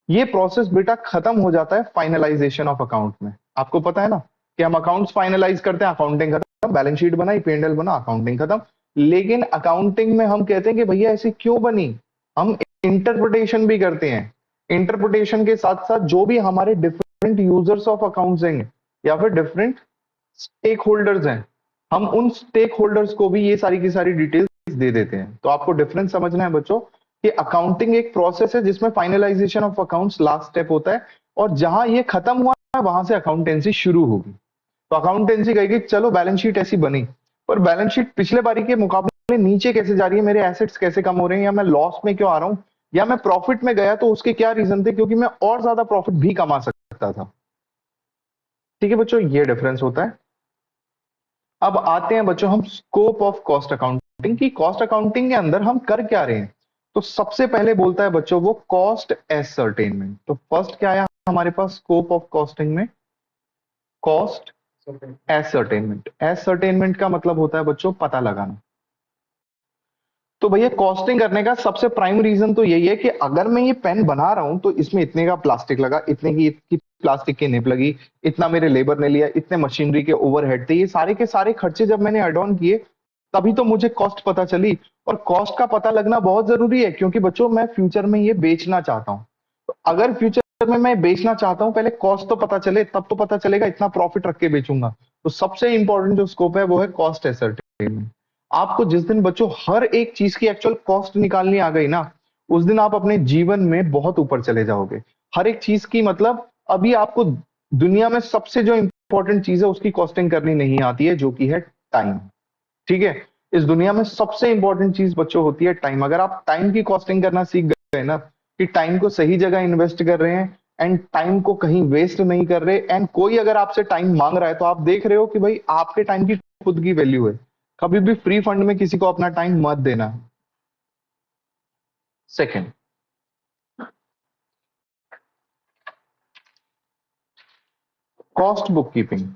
Speaker 1: ये प्रोसेस बेटा खत्म हो जाता है फाइनलाइजेशन ऑफ अकाउंट में। आपको पता है ना कि हम अकाउंट्स फाइनलाइज करते हैं, अकाउंटिंग खत्म, बैलेंस शीट बनाई, P&L बना, अकाउंटिंग खत्म। लेकिन अकाउंटिंग में हम कहते हैं कि भैया ऐसी क्यों बनी, हम इंटरप्रिटेशन भी करते हैं। इंटरप्रिटेशन के साथ साथ जो भी हमारे डिफरेंट यूजर्स ऑफ अकाउंट्स हैं या फिर डिफरेंट स्टेक होल्डर्स हैं, हम उन स्टेक होल्डर्स को भी ये सारी की सारी डिटेल्स दे देते हैं। तो आपको डिफरेंस समझना है बच्चों कि अकाउंटिंग एक प्रोसेस है जिसमें finalisation of accounts last step होता है, और जहां ये खत्म हुआ है वहां से अकाउंटेंसी शुरू होगी। तो अकाउंटेंसी कहेगी चलो बैलेंस शीट ऐसी बनी, पर बैलेंस शीट पिछले बारी के मुकाबले नीचे कैसे जा रही है, मेरे एसेट्स कैसे कम हो रहे हैं, या मैं लॉस में क्यों आ रहा हूं, या मैं प्रॉफिट में गया तो उसके क्या रीजन थे, क्योंकि मैं और ज्यादा प्रॉफिट भी कमा सकता था। ठीक है बच्चों, ये डिफरेंस होता है। अब आते हैं बच्चों हम स्कोप ऑफ कॉस्ट अकाउंटिंग की, कॉस्ट अकाउंटिंग के अंदर हम कर क्या रहे हैं। तो सबसे पहले बोलता है बच्चों वो कॉस्ट एसर्टेनमेंट। तो फर्स्ट क्या आया हमारे पास स्कोप ऑफ कॉस्टिंग में, कॉस्ट एसर्टेनमेंट। एसर्टेनमेंट का मतलब होता है बच्चों पता लगाना। तो भैया कॉस्टिंग करने का सबसे प्राइम रीजन तो यही है कि अगर मैं ये पेन बना रहा हूं तो इसमें इतने का प्लास्टिक लगा, इतने की इतनी प्लास्टिक की निब लगी, इतना मेरे लेबर ने लिया, इतने मशीनरी के ओवरहेड थे, ये सारे के सारे खर्चे जब मैंने एड ऑन किए तभी तो मुझे कॉस्ट पता चली। और कॉस्ट का पता लगना बहुत जरूरी है क्योंकि बच्चों मैं फ्यूचर में ये बेचना चाहता हूं। तो अगर फ्यूचर में मैं बेचना चाहता हूं, पहले कॉस्ट तो पता चले, तब तो पता चलेगा इतना प्रॉफिट रख के बेचूंगा। तो सबसे इंपॉर्टेंट जो स्कोप है वो है कॉस्ट एसर्टेनमेंट। आपको जिस दिन बच्चों हर एक चीज की एक्चुअल कॉस्ट निकालनी आ गई ना, उस दिन आप अपने जीवन में बहुत ऊपर चले जाओगे। हर एक चीज की मतलब अभी आपको दुनिया में सबसे जो इंपॉर्टेंट चीज है उसकी कॉस्टिंग करनी नहीं आती है, जो कि है टाइम। ठीक है, इस दुनिया में सबसे इंपॉर्टेंट चीज बच्चों होती है टाइम। अगर आप टाइम की कॉस्टिंग करना सीख गए ना, कि टाइम को सही जगह इन्वेस्ट कर रहे हैं एंड टाइम को कहीं वेस्ट नहीं कर रहे, एंड कोई अगर आपसे टाइम मांग रहा है तो आप देख रहे हो कि भाई आपके टाइम की खुद की वैल्यू है। कभी भी फ्री फंड में किसी को अपना टाइम मत देना। Second, cost book keeping.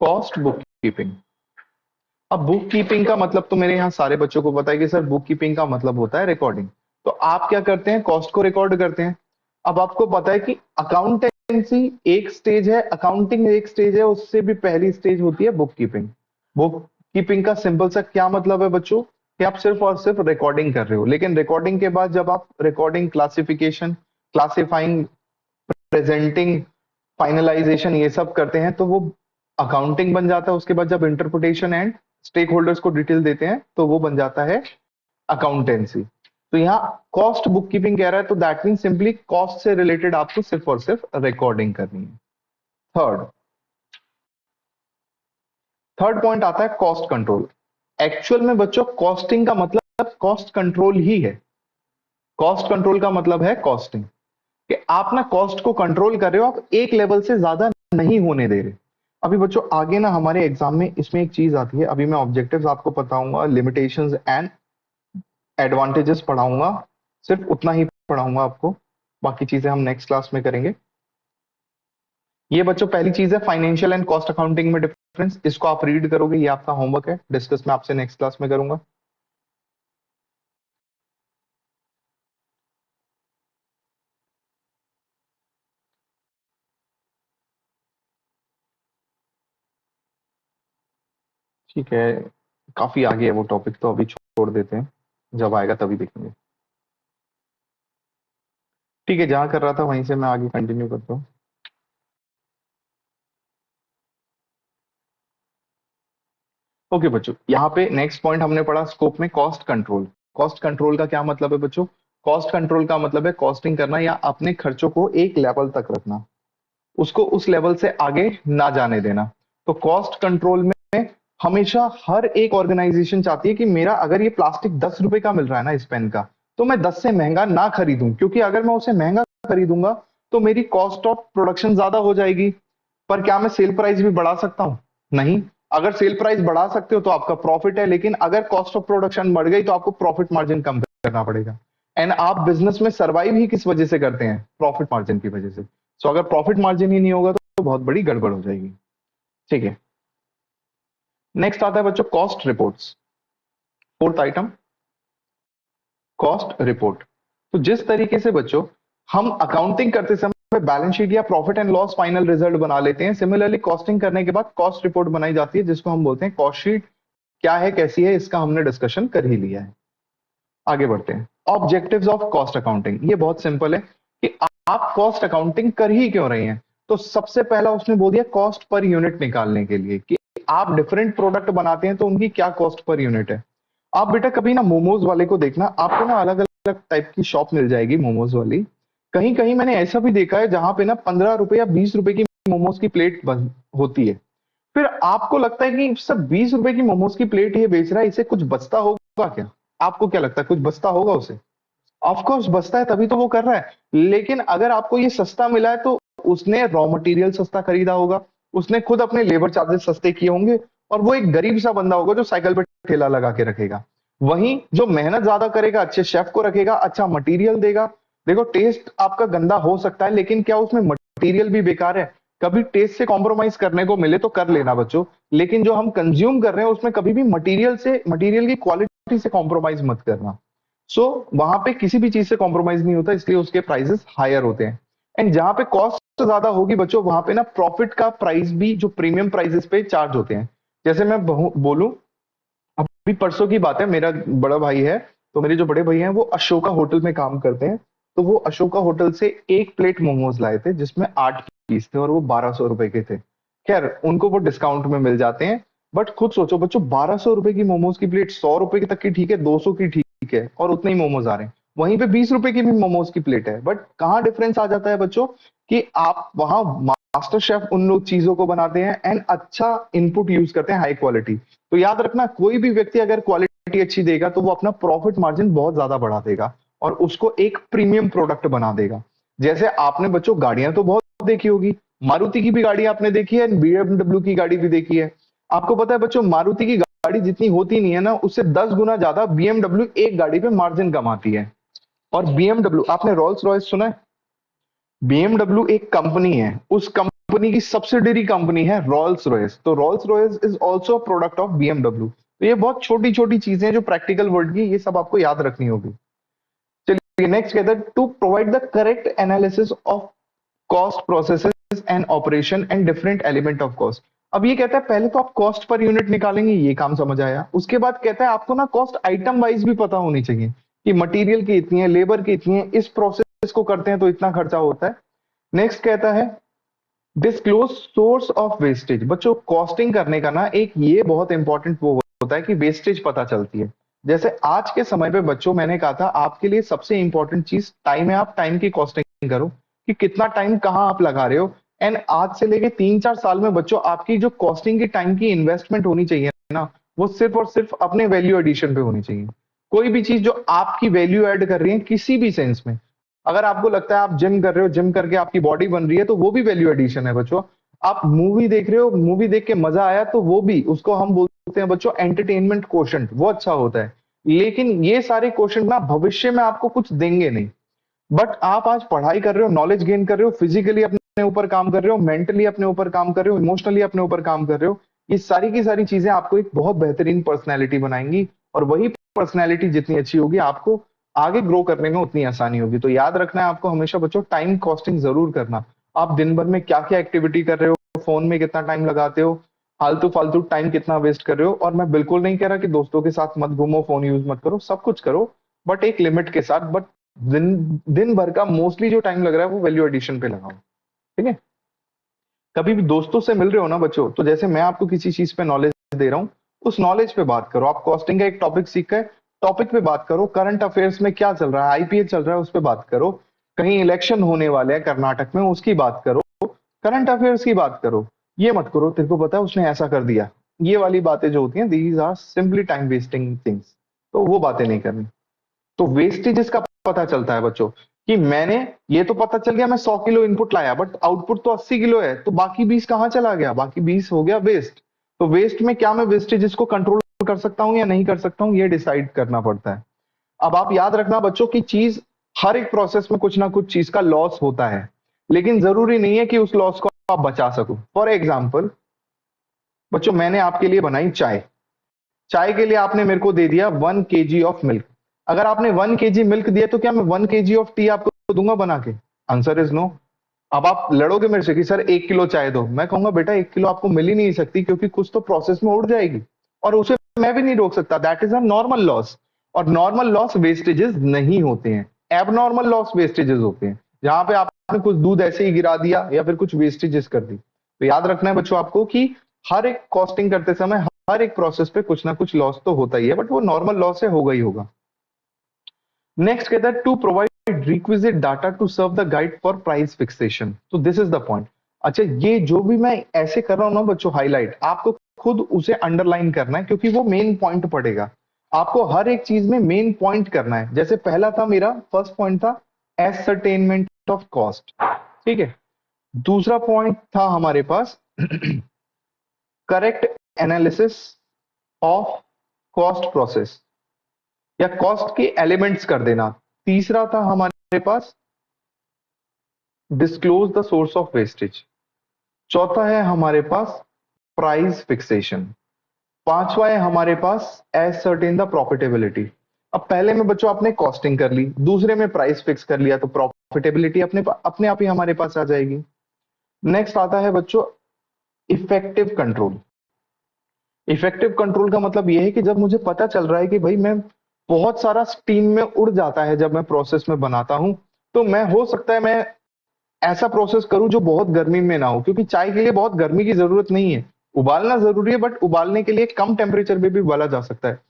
Speaker 1: Cost book keeping, अब बुक कीपिंग का मतलब तो मेरे यहाँ सारे बच्चों को पता है कि सर बुक कीपिंग का मतलब होता है रिकॉर्डिंग। तो आप क्या करते हैं, कॉस्ट को रिकॉर्ड करते हैं। अब आपको पता है कि अकाउंटेंसी एक स्टेज है, अकाउंटिंग एक स्टेज है, उससे भी पहली स्टेज होती है बुक कीपिंग। बुक कीपिंग का सिंपल सा क्या मतलब है बच्चों, कि आप सिर्फ और सिर्फ रिकॉर्डिंग कर रहे हो, लेकिन रिकॉर्डिंग के बाद जब आप recording, classification, classifying, presenting, finalisation ये सब करते हैं तो वो अकाउंटिंग बन जाता है। उसके बाद जब इंटरप्रिटेशन एंड स्टेक होल्डर्स को डिटेल देते हैं तो वो बन जाता है अकाउंटेंसी। तो यहाँ कॉस्ट बुक कीपिंग कह रहा है तो दैट मीन सिंपली कॉस्ट से रिलेटेड आपको सिर्फ और सिर्फ रिकॉर्डिंग करनी है। थर्ड, थर्ड पॉइंट आता है कॉस्ट कंट्रोल। एक्चुअल में बच्चों कॉस्टिंग का मतलब कॉस्ट कंट्रोल ही है। कॉस्ट कंट्रोल का मतलब है कॉस्टिंग, कि आप ना कॉस्ट को कंट्रोल कर रहे हो, आप एक लेवल से ज्यादा नहीं होने दे रहे। अभी बच्चों आगे ना हमारे एग्जाम में इसमें एक चीज आती है, अभी मैं ऑब्जेक्टिव्स आपको बताऊंगा, लिमिटेशंस एंड एडवांटेजेस पढ़ाऊंगा, सिर्फ उतना ही पढ़ाऊंगा आपको, बाकी चीजें हम नेक्स्ट क्लास में करेंगे। ये बच्चों पहली चीज है फाइनेंशियल एंड कॉस्ट अकाउंटिंग में डिफरेंस, इसको आप रीड करोगे, ये आपका होमवर्क है, डिस्कस मैं आपसे नेक्स्ट क्लास में करूंगा। ठीक है, काफी आगे है वो टॉपिक, तो अभी छोड़ देते हैं, जब आएगा तभी देखेंगे। ठीक है, जहां कर रहा था वहीं से मैं आगे कंटिन्यू करता हूँ। ओके बच्चों, यहाँ पे नेक्स्ट पॉइंट हमने पढ़ा स्कोप में कॉस्ट कंट्रोल। कॉस्ट कंट्रोल का क्या मतलब है बच्चों, कॉस्ट कंट्रोल का मतलब है कॉस्टिंग करना या अपने खर्चों को एक लेवल तक रखना, उसको उस लेवल से आगे ना जाने देना। तो कॉस्ट कंट्रोल में हमेशा हर एक ऑर्गेनाइजेशन चाहती है कि मेरा अगर ये प्लास्टिक 10 रुपए का मिल रहा है ना इस पेन का, तो मैं 10 से महंगा ना खरीदूं, क्योंकि अगर मैं उसे महंगा खरीदूंगा तो मेरी कॉस्ट ऑफ प्रोडक्शन ज्यादा हो जाएगी। पर क्या मैं सेल प्राइस भी बढ़ा सकता हूं? नहीं। अगर सेल प्राइस बढ़ा सकते हो तो आपका प्रॉफिट है, लेकिन अगर कॉस्ट ऑफ प्रोडक्शन बढ़ गई तो आपको प्रॉफिट मार्जिन कम करना पड़ेगा। एंड आप बिजनेस में सर्वाइव ही किस वजह से करते हैं, प्रॉफिट मार्जिन की वजह से। सो अगर प्रॉफिट मार्जिन ही नहीं होगा तो बहुत बड़ी गड़बड़ हो जाएगी। ठीक है, नेक्स्ट आता है बच्चों cost reports. Fourth item, cost report. तो जिस तरीके से बच्चों हम अकाउंटिंग करते समय बैलेंस शीट या profit and loss final result बना लेते हैं, सिमिलरली कॉस्टिंग करने के बाद कॉस्ट रिपोर्ट बनाई जाती है, जिसको हम बोलते हैं कॉस्ट शीट। क्या है, कैसी है, इसका हमने डिस्कशन कर ही लिया है। आगे बढ़ते हैं, ऑब्जेक्टिव्स ऑफ कॉस्ट अकाउंटिंग। ये बहुत सिंपल है कि आप कॉस्ट अकाउंटिंग कर ही क्यों रहे हैं। तो सबसे पहला उसने बोल दिया कॉस्ट पर यूनिट निकालने के लिए, कि आप डिफरेंट प्रोडक्ट बनाते हैं तो उनकी क्या कॉस्ट पर यूनिट है। आप बेटा कभी ना मोमोज वाले को देखना, आपको ना अलग अलग टाइप की शॉप मिल जाएगी मोमोज वाली, कहीं कहीं मैंने ऐसा भी देखा है जहां पे ना 15 रुपए या 20 रुपए की मोमोज की प्लेट होती है। फिर आपको लगता है कि सब 20 रुपए की मोमोज की प्लेट ये बेच रहा है, इसे कुछ बचता होगा क्या? आपको क्या लगता है कुछ बचता होगा उसे? ऑफ कोर्स बचता है, तभी तो वो कर रहा है। लेकिन अगर आपको ये सस्ता मिला है तो उसने रॉ मटेरियल सस्ता खरीदा होगा, उसने खुद अपने लेबर चार्जेस सस्ते किए होंगे, और वो एक गरीब सा बंदा होगा जो साइकिल पे ठेला लगा के रखेगा। वहीं जो मेहनत ज्यादा करेगा, अच्छे शेफ को रखेगा, अच्छा मटेरियल देगा। देखो टेस्ट आपका गंदा हो सकता है, लेकिन क्या उसमें मटेरियल भी बेकार है? कभी टेस्ट से कॉम्प्रोमाइज करने को मिले तो कर लेना बच्चों, लेकिन जो हम कंज्यूम कर रहे हैं उसमें कभी भी मटेरियल की क्वालिटी से कॉम्प्रोमाइज मत करना। वहां पे किसी भी चीज से कॉम्प्रोमाइज नहीं होता, इसलिए उसके प्राइसेस हायर होते हैं। एंड जहां पे कॉस्ट ज्यादा होगी बच्चों, वहां पे ना प्रॉफिट का प्राइस भी जो प्रीमियम प्राइसेस पे चार्ज होते हैं। जैसे मैं बोलूं, अभी परसों की बात है, मेरा बड़ा भाई है, तो मेरे जो बड़े भैया हैं वो अशोका होटल में काम करते हैं। तो वो अशोका होटल से एक प्लेट मोमोज लाए थे जिसमें 8 पीस थे, और वो 1200 रुपए के थे। खैर उनको वो डिस्काउंट में मिल जाते हैं। बट खुद सोचो बच्चों, 1200 रुपए की मोमोज की प्लेट 100 रुपए की तक की ठीक है, 200 की ठीक है, और उतने ही मोमोज आ रहे हैं। वहीं पे 20 रुपए की भी मोमोज की प्लेट है। बट कहाँ डिफरेंस आ जाता है बच्चों, कि आप वहां मास्टर शेफ उन लोग चीजों को बनाते हैं एंड अच्छा इनपुट यूज करते हैं, हाई क्वालिटी। तो याद रखना, कोई भी व्यक्ति अगर क्वालिटी अच्छी देगा तो वो अपना प्रॉफिट मार्जिन बहुत ज्यादा बढ़ा देगा और उसको एक प्रीमियम प्रोडक्ट बना देगा। जैसे आपने बच्चों गाड़ियां तो बहुत देखी होगी, मारुति की भी गाड़ी आपने देखी है, बीएमडब्ल्यू की गाड़ी भी देखी है। आपको पता है बच्चों, मारुति की गाड़ी जितनी होती नहीं है ना, उससे 10 गुना ज्यादा बीएमडब्ल्यू एक गाड़ी पे मार्जिन कमाती है। और बीएमडब्ल्यू, आपने रोल्स रॉयस सुना है? बीएमडब्ल्यू एक कंपनी है, उस कंपनी की सब्सिडरी कंपनी है रोल्स रॉयस। तो Rolls Royce is also product of BMW. तो ये बहुत छोटी छोटी चीजें हैं जो प्रैक्टिकल वर्ल्ड की, ये सब आपको याद रखनी होगी। चलिए नेक्स्ट कहता है, to provide the correct analysis of cost processes and operation and different element of cost. अब ये कहता है पहले तो आप कॉस्ट पर यूनिट निकालेंगे, ये काम समझ आया। उसके बाद कहता है आपको ना कॉस्ट आइटम वाइज भी पता होनी चाहिए कि मटेरियल की इतनी है, लेबर की इतनी है, इस प्रोसेस को करते हैं तो इतना खर्चा होता है। नेक्स्ट कहता है डिस्क्लोज सोर्स ऑफ वेस्टेज। बच्चों कॉस्टिंग करने का ना एक ये बहुत इंपॉर्टेंट वो होता है कि वेस्टेज पता चलती है। जैसे आज के समय पे बच्चों, मैंने कहा था आपके लिए सबसे इंपॉर्टेंट चीज टाइम है। आप टाइम की कॉस्टिंग करो कि कितना टाइम कहाँ आप लगा रहे हो। एंड आज से लेके 3-4 साल में बच्चों आपकी जो कॉस्टिंग की टाइम की इन्वेस्टमेंट होनी चाहिए ना, वो सिर्फ और सिर्फ अपने वैल्यू एडिशन पे होनी चाहिए। कोई भी चीज जो आपकी वैल्यू ऐड कर रही है किसी भी सेंस में, अगर आपको लगता है आप जिम कर रहे हो, जिम करके आपकी बॉडी बन रही है, तो वो भी वैल्यू एडिशन है बच्चों। आप मूवी देख रहे हो, मूवी देख के मजा आया, तो वो भी, उसको हम बोलते हैं बच्चों एंटरटेनमेंट कोशेंट, वो अच्छा होता है। लेकिन ये सारे कोशेंट ना भविष्य में आपको कुछ देंगे नहीं। बट आप आज पढ़ाई कर रहे हो, नॉलेज गेन कर रहे हो, फिजिकली अपने ऊपर काम कर रहे हो, मेंटली अपने ऊपर काम कर रहे हो, इमोशनली अपने ऊपर काम कर रहे हो, ये सारी की सारी चीजें आपको एक बहुत बेहतरीन पर्सनैलिटी बनाएंगी। और वही पर्सनैलिटी जितनी अच्छी होगी, आपको आगे ग्रो करने में उतनी आसानी होगी। तो याद रखना है आपको हमेशा बच्चों, टाइम कॉस्टिंग जरूर करना। आप दिन भर में क्या क्या एक्टिविटी कर रहे हो, फोन में कितना टाइम लगाते हो, फालतू फालतू टाइम कितना वेस्ट कर रहे हो। और मैं बिल्कुल नहीं कह रहा कि दोस्तों के साथ मत घूमो, फोन यूज मत करो, सब कुछ करो, बट एक लिमिट के साथ। बट दिन दिन भर का मोस्टली जो टाइम लग रहा है वो वैल्यू एडिशन पे लगाओ, ठीक है? कभी भी दोस्तों से मिल रहे हो ना बच्चों, तो जैसे मैं आपको किसी चीज पे नॉलेज दे रहा हूँ, उस नॉलेज पे बात करो। आप कॉस्टिंग का एक टॉपिक सीख है, टॉपिक पे बात करो। करंट अफेयर्स में क्या चल रहा है, आईपीएल चल रहा है, उस पे बात करो। कहीं इलेक्शन होने वाले हैं कर्नाटक में, उसकी बात करो। करंट अफेयर्स की बात करो। ये मत करो तेरे को पता है उसने ऐसा कर दिया, ये वाली बातें जो होती हैं, these are simply time wasting things. तो वो बातें नहीं करनी। तो वेस्टेजेस का पता चलता है बच्चों, कि मैंने, ये तो पता चल गया मैं 100 किलो इनपुट लाया, बट आउटपुट तो 80 किलो है, तो बाकी 20 कहाँ चला गया? बाकी 20 हो गया वेस्ट। तो वेस्ट में क्या मैं वेस्टेजेस को कंट्रोल कर सकता हूँ या नहीं कर सकता हूँ, ये डिसाइड करना पड़ता है। अब आप याद रखना बच्चों की चीज, हर एक प्रोसेस में कुछ ना कुछ चीज का लॉस होता है, लेकिन जरूरी नहीं है कि उस लॉस को आप बचा सको। फॉर एग्जाम्पल बच्चों, मैंने आपके लिए बनाई चाय। चाय के लिए आपने मेरे को दे दिया 1 kg ऑफ मिल्क। अगर आपने 1 kg मिल्क दिया, तो क्या मैं 1 kg ऑफ टी आपको दूंगा बना के? Answer is no. अब आप लड़ोगे मेरे से कि सर 1 किलो चाय दो, मैं कहूंगा बेटा 1 किलो आपको मिल ही नहीं सकती, क्योंकि कुछ तो प्रोसेस में उड़ जाएगी, और उसे मैं भी नहीं रोक सकता। That is a normal loss. और नॉर्मल लॉस वेस्टेजेस नहीं होते हैं, एबनॉर्मल लॉस वेस्टेजेस होते हैं, जहां पे आपने कुछ दूध ऐसे ही गिरा दिया या फिर कुछ वेस्टेजेस कर दी। तो याद रखना है बच्चों आपको कि हर एक कॉस्टिंग करते समय हर एक प्रोसेस पे कुछ ना कुछ लॉस तो होता ही है, बट वो नॉर्मल लॉस है, होगा ही होगा। नेक्स्ट कहता है to provide requisite data to serve the guide for price fixation. तो दिस इज द पॉइंट। अच्छा, ये जो भी मैं ऐसे कर रहा हूं ना बच्चों हाईलाइट, आपको खुद उसे अंडरलाइन करना है क्योंकि वो मेन पॉइंट पड़ेगा। आपको हर एक चीज में मेन पॉइंट करना है। जैसे पहला था मेरा फर्स्ट पॉइंट था एसरटेनमेंट ऑफ कॉस्ट, ठीक है। दूसरा पॉइंट था हमारे पास correct analysis of cost process या कॉस्ट के एलिमेंट्स कर देना। तीसरा था हमारे पास disclose the source of wastage. चौथा है हमारे पास प्राइस फिक्सेशन। पांचवा है हमारे पास एज सर्टेन द प्रॉफिटेबिलिटी। अब पहले में बच्चों आपने कॉस्टिंग कर ली, दूसरे में प्राइस फिक्स कर लिया, तो प्रॉफिटेबिलिटी अपने अपने आप ही हमारे पास आ जाएगी। नेक्स्ट आता है बच्चों इफेक्टिव कंट्रोल। इफेक्टिव कंट्रोल का मतलब यह है कि जब मुझे पता चल रहा है कि भाई मैं बहुत सारा स्टीम में उड़ जाता है जब मैं प्रोसेस में बनाता हूं, तो मैं हो सकता है मैं ऐसा प्रोसेस करूं जो बहुत गर्मी में ना हो, क्योंकि चाय के लिए बहुत गर्मी की जरूरत नहीं है। उबालना जरूरी है बट उबालने के लिए कम टेम्परेचर पे भी उबाला जा सकता है।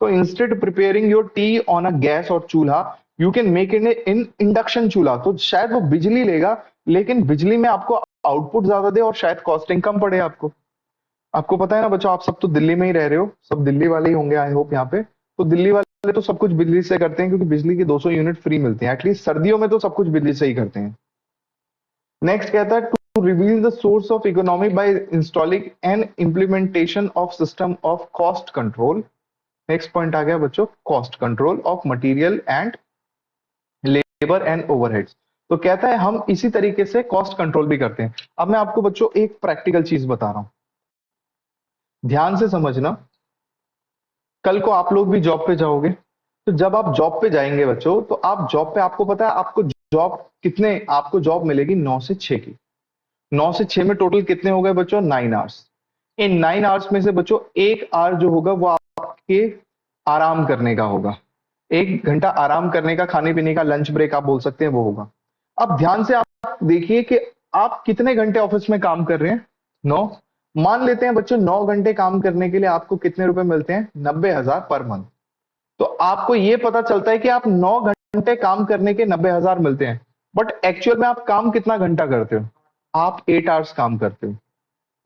Speaker 1: तो instead preparing your T on a gas और चूल्हा, you can make it in induction चूल्हा। तो शायद वो बिजली लेगा लेकिन बिजली में आपको आउटपुट ज्यादा दे और शायद कॉस्टिंग कम पड़े आपको। आपको पता है ना बच्चों, आप सब तो दिल्ली में ही रह रहे हो, सब दिल्ली वाले ही होंगे आई होप यहाँ पे। तो दिल्ली वाले तो सब कुछ बिजली से करते हैं क्योंकि बिजली की 200 यूनिट फ्री मिलती है। एटलीस्ट सर्दियों में तो सब कुछ बिजली से ही करते हैं। नेक्स्ट कहता है to reveal the source of economy by installing an implementation of system of cost control. Next point आ गया बच्चों cost control of material and labour and overheads. तो कहता है हम इसी तरीके से कॉस्ट कंट्रोल भी करते हैं। अब मैं आपको बच्चों एक प्रैक्टिकल चीज बता रहा हूं, ध्यान से समझना। कल को आप लोग भी जॉब पे जाओगे, तो जब आप जॉब पे जाएंगे बच्चों, तो आप जॉब पे आपको पता है आपको जॉब कितने, आपको जॉब मिलेगी 9 से 6 की। 9 से 6 में टोटल कितने हो गए बच्चों 9 आवर्स। इन 9 आवर्स में से बच्चों 1 आवर जो होगा वो आपके आराम करने का होगा। 1 घंटा आराम करने का, खाने पीने का, लंच ब्रेक आप बोल सकते हैं वो होगा। अब ध्यान से आप देखिए कि आप कितने घंटे ऑफिस में काम कर रहे हैं 9। मान लेते हैं बच्चों 9 घंटे काम करने के लिए आपको कितने रुपए मिलते हैं 90,000 पर मंथ। तो आपको ये पता चलता है कि आप 9 घंटे काम करने के 90,000 मिलते हैं, बट एक्चुअल में आप काम कितना घंटा करते हो, आप 8 आवर्स काम करते हो।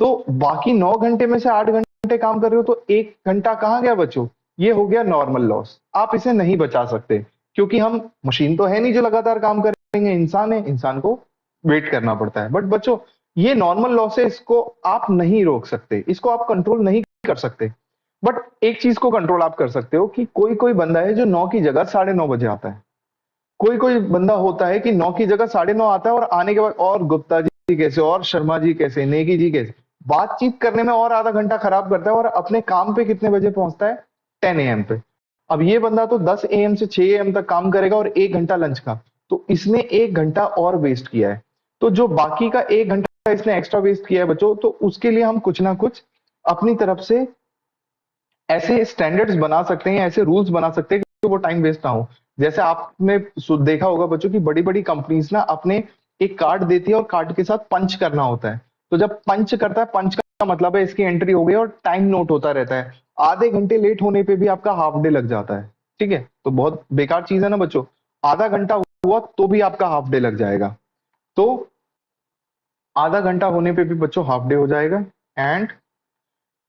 Speaker 1: तो बाकी 9 घंटे में से 8 घंटे काम कर रहे हो, तो 1 घंटा कहाँ गया बच्चों, ये हो गया नॉर्मल लॉस। आप इसे नहीं बचा सकते क्योंकि हम मशीन तो है नहीं जो लगातार काम करेंगे, इंसान है, इंसान को वेट करना पड़ता है। बट बच्चों ये नॉर्मल लॉस है, इसको आप नहीं रोक सकते, इसको आप कंट्रोल नहीं कर सकते। बट एक चीज को कंट्रोल आप कर सकते हो कि कोई कोई बंदा है जो 9 की जगह 9:30 बजे आता है। कोई कोई बंदा होता है कि 9 की जगह 9:30 आता है और आने के बाद और गुप्ता जी कैसे, और शर्मा जी कैसे, नेगी जी कैसे, बातचीत करने में और आधा घंटा खराब करता है और अपने काम पे कितने बजे पहुंचता है 10 AM पे। अब ये बंदा तो 10 AM से 6 AM तक काम करेगा और 1 घंटा लंच का, तो इसने 1 घंटा और वेस्ट किया है। तो जो बाकी का 1 घंटा इसने एक्स्ट्रा वेस्ट किया है बच्चों, तो उसके लिए हम कुछ ना कुछ अपनी तरफ से ऐसे स्टैंडर्ड्स बना सकते हैं, ऐसे रूल्स बना सकते हैं कि वो टाइम वेस्ट ना हो। जैसे आपने देखा होगा बच्चों की बड़ी बड़ी कंपनीज ना अपने एक कार्ड देती है और कार्ड के साथ पंच करना होता है। तो जब पंच करता है, पंच का मतलब है इसकी एंट्री हो गई और टाइम नोट होता रहता है। आधे घंटे लेट होने पे भी आपका हाफ डे लग जाता है, ठीक है। तो बहुत बेकार चीज है ना बच्चों, आधा घंटा हुआ तो भी आपका हाफ डे लग जाएगा। तो आधा घंटा होने पे भी बच्चों हाफ डे हो जाएगा। एंड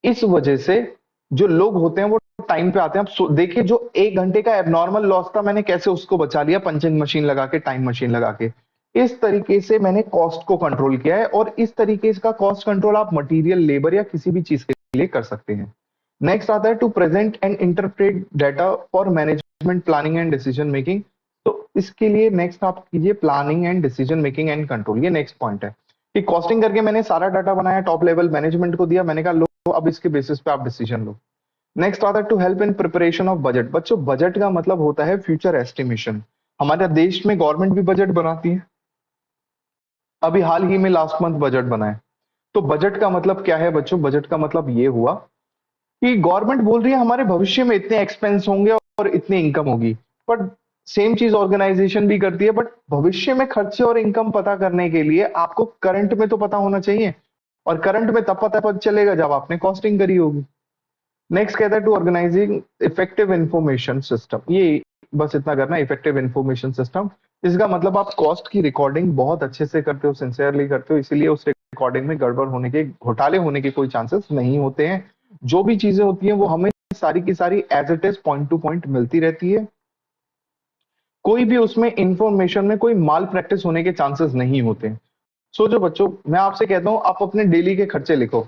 Speaker 1: इस वजह से जो लोग होते हैं वो टाइम पे आते हैं। अब देखिए जो 1 घंटे का एबनॉर्मल लॉस था, मैंने कैसे उसको बचा लिया, पंचिंग मशीन लगा के, टाइम मशीन लगा के। इस तरीके से मैंने कॉस्ट को कंट्रोल किया है और इस तरीके का कॉस्ट कंट्रोल आप मटेरियल, लेबर या किसी भी चीज के लिए कर सकते हैं। नेक्स्ट आता है to present and interpret data for management planning and decision making. तो इसके लिए नेक्स्ट आप कीजिए planning and decision making and control. ये नेक्स्ट पॉइंट है कि कॉस्टिंग करके मैंने सारा डाटा बनाया, टॉप लेवल मैनेजमेंट को दिया, मैंने कहा लो अब इसके बेसिस पे आप डिसीजन लो। नेक्स्ट आता है to help in preparation of budget. बच्चों बजट का मतलब होता है फ्यूचर एस्टिमेशन। हमारे देश में गवर्नमेंट भी बजट बनाती है, अभी हाल ही में लास्ट मंथ बजट बना है। तो बजट का मतलब क्या है बच्चों, बजट का मतलब ये हुआ कि गवर्नमेंट बोल रही है हमारे भविष्य में इतने एक्सपेंस होंगे और इतनी इनकम होगी। बट सेम चीज ऑर्गेनाइजेशन भी करती है, बट भविष्य में खर्चे और इनकम पता करने के लिए आपको करंट में तो पता होना चाहिए, और करंट में तब पता चलेगा जब आपने कॉस्टिंग करी होगी। नेक्स्ट कहता है to organizing effective information system. ये बस इतना करना, इफेक्टिव इंफॉर्मेशन सिस्टम। इसका मतलब आप कॉस्ट की रिकॉर्डिंग बहुत अच्छे से करते हो, सिंसियरली करते हो, इसीलिए उस रिकॉर्डिंग में गड़बड़ होने के, घोटाले होने के कोई चांसेस नहीं होते हैं। जो भी चीजें होती हैं वो हमें सारी की सारी as it is point to point मिलती रहती है। कोई भी उसमें इंफॉर्मेशन में कोई माल प्रैक्टिस होने के चांसेस नहीं होते। सो जो बच्चों, मैं आपसे कहता हूं आप अपने डेली के खर्चे लिखो।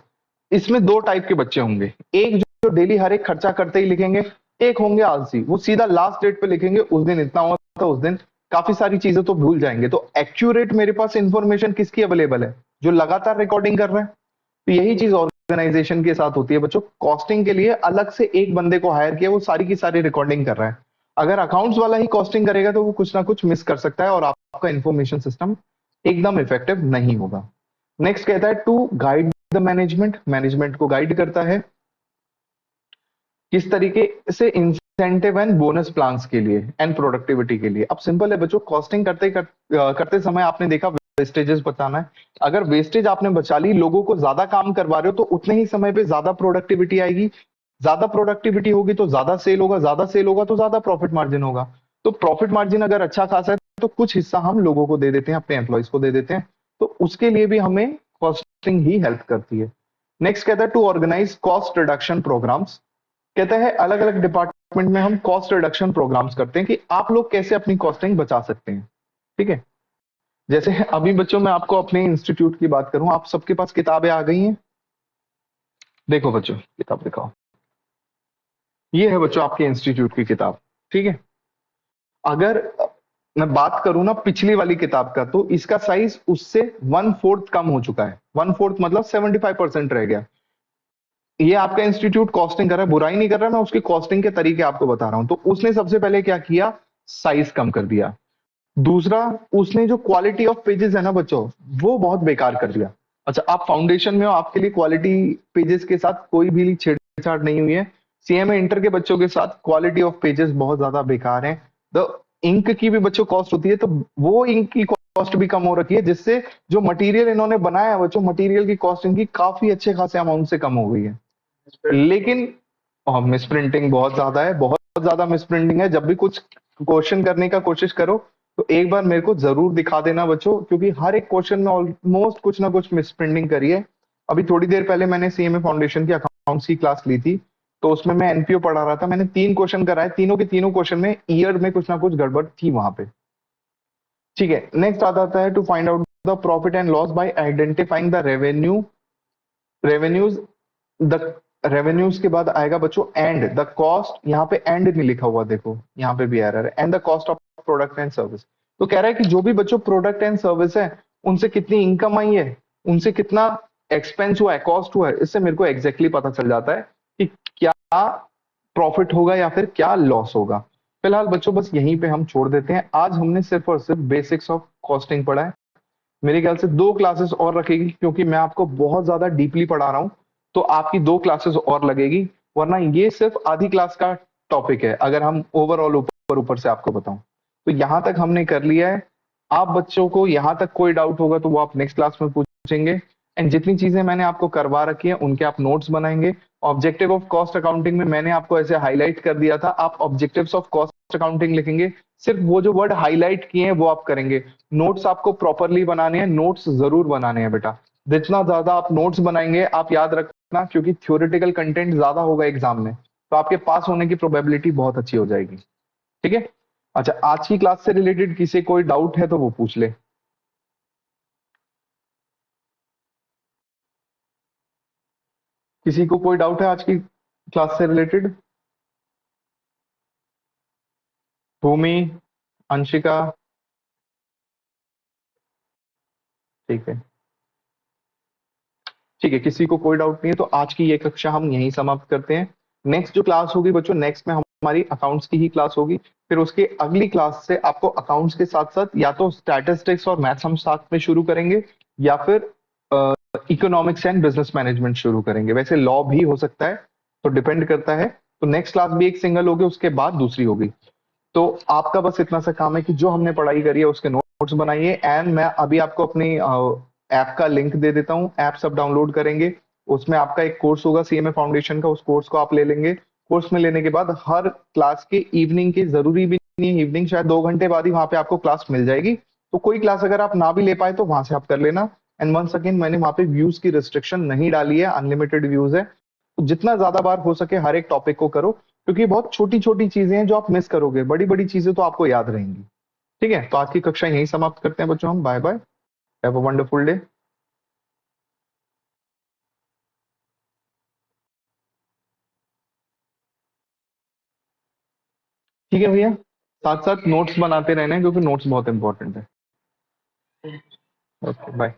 Speaker 1: इसमें दो टाइप के बच्चे होंगे, एक जो डेली हर एक खर्चा करते ही लिखेंगे, एक होंगे आलसी, वो सीधा लास्ट डेट पे लिखेंगे, उस दिन इतना हुआ था, उस दिन काफी सारी चीजें तो भूल जाएंगे। तो एक्यूरेट मेरे पास इंफॉर्मेशन किसकी अवेलेबल है? जो लगातार रिकॉर्डिंग कर रहे हैं। तो यही चीज ऑर्गेनाइजेशन के साथ होती है बच्चों। कॉस्टिंग के लिए अलग से एक बंदे को हायर किया, वो सारी की सारी रिकॉर्डिंग कर रहा है। अगर अकाउंट्स वाला ही कॉस्टिंग करेगा तो वो कुछ ना कुछ मिस कर सकता है और आपका इंफॉर्मेशन सिस्टम एकदम इफेक्टिव नहीं होगा। नेक्स्ट कहता है to guide the management, management को गाइड करता है किस तरीके से? इंसेंटिव एंड बोनस प्लान्स के लिए एंड प्रोडक्टिविटी के लिए। अब सिंपल है बच्चों, कॉस्टिंग करते समय आपने देखा वेस्टेजेस बचाना है। अगर वेस्टेज आपने बचा ली, लोगों को ज्यादा काम करवा रहे हो, तो उतने ही समय पे ज्यादा प्रोडक्टिविटी आएगी। ज्यादा प्रोडक्टिविटी होगी तो ज्यादा सेल होगा, ज्यादा सेल होगा तो ज्यादा प्रॉफिट मार्जिन होगा। तो प्रॉफिट मार्जिन अगर अच्छा खासा है तो कुछ हिस्सा हम लोगों को दे देते हैं, अपने एम्प्लॉइज को दे देते हैं। तो उसके लिए भी हमें कॉस्टिंग ही हेल्प करती है। नेक्स्ट कहता है to organize cost reduction programs. कहता है अलग अलग डिपार्टमेंट में हम कॉस्ट रिडक्शन प्रोग्राम्स करते हैं कि आप लोग कैसे अपनी कॉस्टिंग बचा सकते हैं। ठीक है, जैसे अभी बच्चों मैं आपको अपने इंस्टीट्यूट की बात करूं, आप सबके पास किताबें आ गई हैं? देखो बच्चों, किताब दिखाओ। ये है बच्चों आपके इंस्टीट्यूट की किताब। ठीक है, अगर मैं बात करूं ना पिछली वाली किताब का, तो इसका साइज उससे 1/4 कम हो चुका है। 1/4 मतलब 75% रह गया। ये आपका इंस्टीट्यूट कॉस्टिंग कर रहा है, बुराई नहीं कर रहा, मैं उसकी कॉस्टिंग के तरीके आपको बता रहा हूं। तो उसने सबसे पहले क्या किया? साइज कम कर दिया। दूसरा, उसने जो क्वालिटी ऑफ पेजेस है ना बच्चों, वो बहुत बेकार कर दिया। अच्छा, आप फाउंडेशन में हो, आपके लिए क्वालिटी पेजेस के साथ कोई भी छेड़छाड़ नहीं हुई है। सीएमए इंटर के बच्चों के साथ क्वालिटी ऑफ पेजेस बहुत ज्यादा बेकार है। द इंक की भी बच्चों कॉस्ट होती है, तो वो इंक की कॉस्ट भी कम हो रखी है, जिससे जो मटेरियल इन्होंने बनाया बच्चों, मटेरियल की कॉस्ट इनकी काफी अच्छे खासे अमाउंट से कम हो गई है। लेकिन मिस प्रिंटिंग बहुत ज्यादा है, बहुत ज्यादा मिस प्रिंटिंग है। जब भी कुछ क्वेश्चन करने का कोशिश करो तो एक बार मेरे को जरूर दिखा देना बच्चों, क्योंकि हर एक क्वेश्चन में ऑलमोस्ट कुछ ना कुछ मिस प्रिंटिंग करी है। अभी थोड़ी देर पहले मैंने सीएमए फाउंडेशन की अकाउंट्स की क्लास ली थी, तो उसमें मैं एनपीओ पढ़ा रहा था। मैंने 3 क्वेश्चन कराए, तीनों के तीनों क्वेश्चन में ईयर में कुछ ना कुछ गड़बड़ थी वहां पे। ठीक है, नेक्स्ट आता है to find out the profit and loss by identifying the revenues. The revenues के बाद आएगा बच्चों एंड द कॉस्ट। यहाँ पे एंड नहीं लिखा हुआ, देखो यहाँ पे भी एरर है। And the cost of product and service. तो कह रहा है कि जो भी बच्चों प्रोडक्ट एंड सर्विस है, उनसे कितनी इनकम आई है, उनसे कितना एक्सपेंस हुआ है, कॉस्ट हुआ है। इससे मेरे को एग्जैक्टली पता चल जाता है कि क्या प्रॉफिट होगा या फिर क्या लॉस होगा। फिलहाल बच्चों बस यहीं पे हम छोड़ देते हैं। आज हमने सिर्फ और सिर्फ बेसिक्स ऑफ कॉस्टिंग पढ़ा है। मेरे ख्याल से 2 क्लासेस और रखेगी, क्योंकि मैं आपको बहुत ज्यादा डीपली पढ़ा रहा हूँ। तो आपकी 2 क्लासेस और लगेगी, वरना ये सिर्फ आधी क्लास का टॉपिक है, अगर हम ओवरऑल ऊपर ऊपर से आपको बताऊं। तो यहाँ तक हमने कर लिया है। आप बच्चों को यहाँ तक कोई डाउट होगा तो वो आप नेक्स्ट क्लास में पूछेंगे। एंड जितनी चीजें मैंने आपको करवा रखी है उनके आप नोट्स बनाएंगे। ऑब्जेक्टिव ऑफ कॉस्ट अकाउंटिंग में मैंने आपको ऐसे हाईलाइट कर दिया था, आप ऑब्जेक्टिव्स ऑफ कॉस्ट अकाउंटिंग लिखेंगे। सिर्फ वो जो वर्ड हाईलाइट किए हैं वो आप करेंगे। नोट्स आपको प्रॉपरली बनाने हैं, नोट्स जरूर बनाने हैं बेटा। जितना ज्यादा आप नोट्स बनाएंगे, आप याद रखना, क्योंकि थ्योरेटिकल कंटेंट ज्यादा होगा एग्जाम में, तो आपके पास होने की प्रोबेबिलिटी बहुत अच्छी हो जाएगी। ठीक है, अच्छा आज की क्लास से रिलेटेड किसी कोई डाउट है तो वो पूछ ले। किसी को कोई डाउट है आज की क्लास से रिलेटेड? भूमि, अंशिका? ठीक है, ठीक है, किसी को कोई डाउट नहीं है तो आज की ये कक्षा हम यहीं समाप्त करते हैं। नेक्स्ट जो क्लास होगी बच्चों, नेक्स्ट में हमारी अकाउंट्स की ही क्लास होगी। फिर उसके अगली क्लास से आपको अकाउंट्स के साथ साथ या तो स्टैटिस्टिक्स और मैथ्स हम साथ में शुरू करेंगे, या फिर इकोनॉमिक्स एंड बिजनेस मैनेजमेंट शुरू करेंगे। वैसे लॉ भी हो सकता है, तो डिपेंड करता है। तो नेक्स्ट क्लास भी एक सिंगल होगी, उसके बाद दूसरी होगी। तो आपका बस इतना सा काम है कि जो हमने पढ़ाई करी है उसके नोट्स बनाइए। एंड मैं अभी आपको अपनी ऐप का लिंक दे देता हूँ, ऐप सब डाउनलोड करेंगे। उसमें आपका एक कोर्स होगा सीएमए फाउंडेशन का, उस कोर्स को आप ले लेंगे। कोर्स में लेने के बाद हर क्लास के इवनिंग के, जरूरी भी नहीं, इवनिंग शायद 2 घंटे बाद ही वहां पे आपको क्लास मिल जाएगी। तो कोई क्लास अगर आप ना भी ले पाए तो वहां से आप कर लेना। एंड वंस अगेन, मैंने वहां पे व्यूज की रिस्ट्रिक्शन नहीं डाली है, अनलिमिटेड व्यूज है। तो जितना ज्यादा बार हो सके हर एक टॉपिक को करो, क्योंकि बहुत छोटी छोटी चीजें हैं जो आप मिस करोगे, बड़ी बड़ी चीजें तो आपको याद रहेंगी। ठीक है, तो आज की कक्षा यहीं समाप्त करते हैं बच्चों हम। Bye bye, have a wonderful day. ठीक है भैया, साथ साथ नोट्स बनाते रहना है क्योंकि नोट्स बहुत इंपॉर्टेंट है। Okay bye.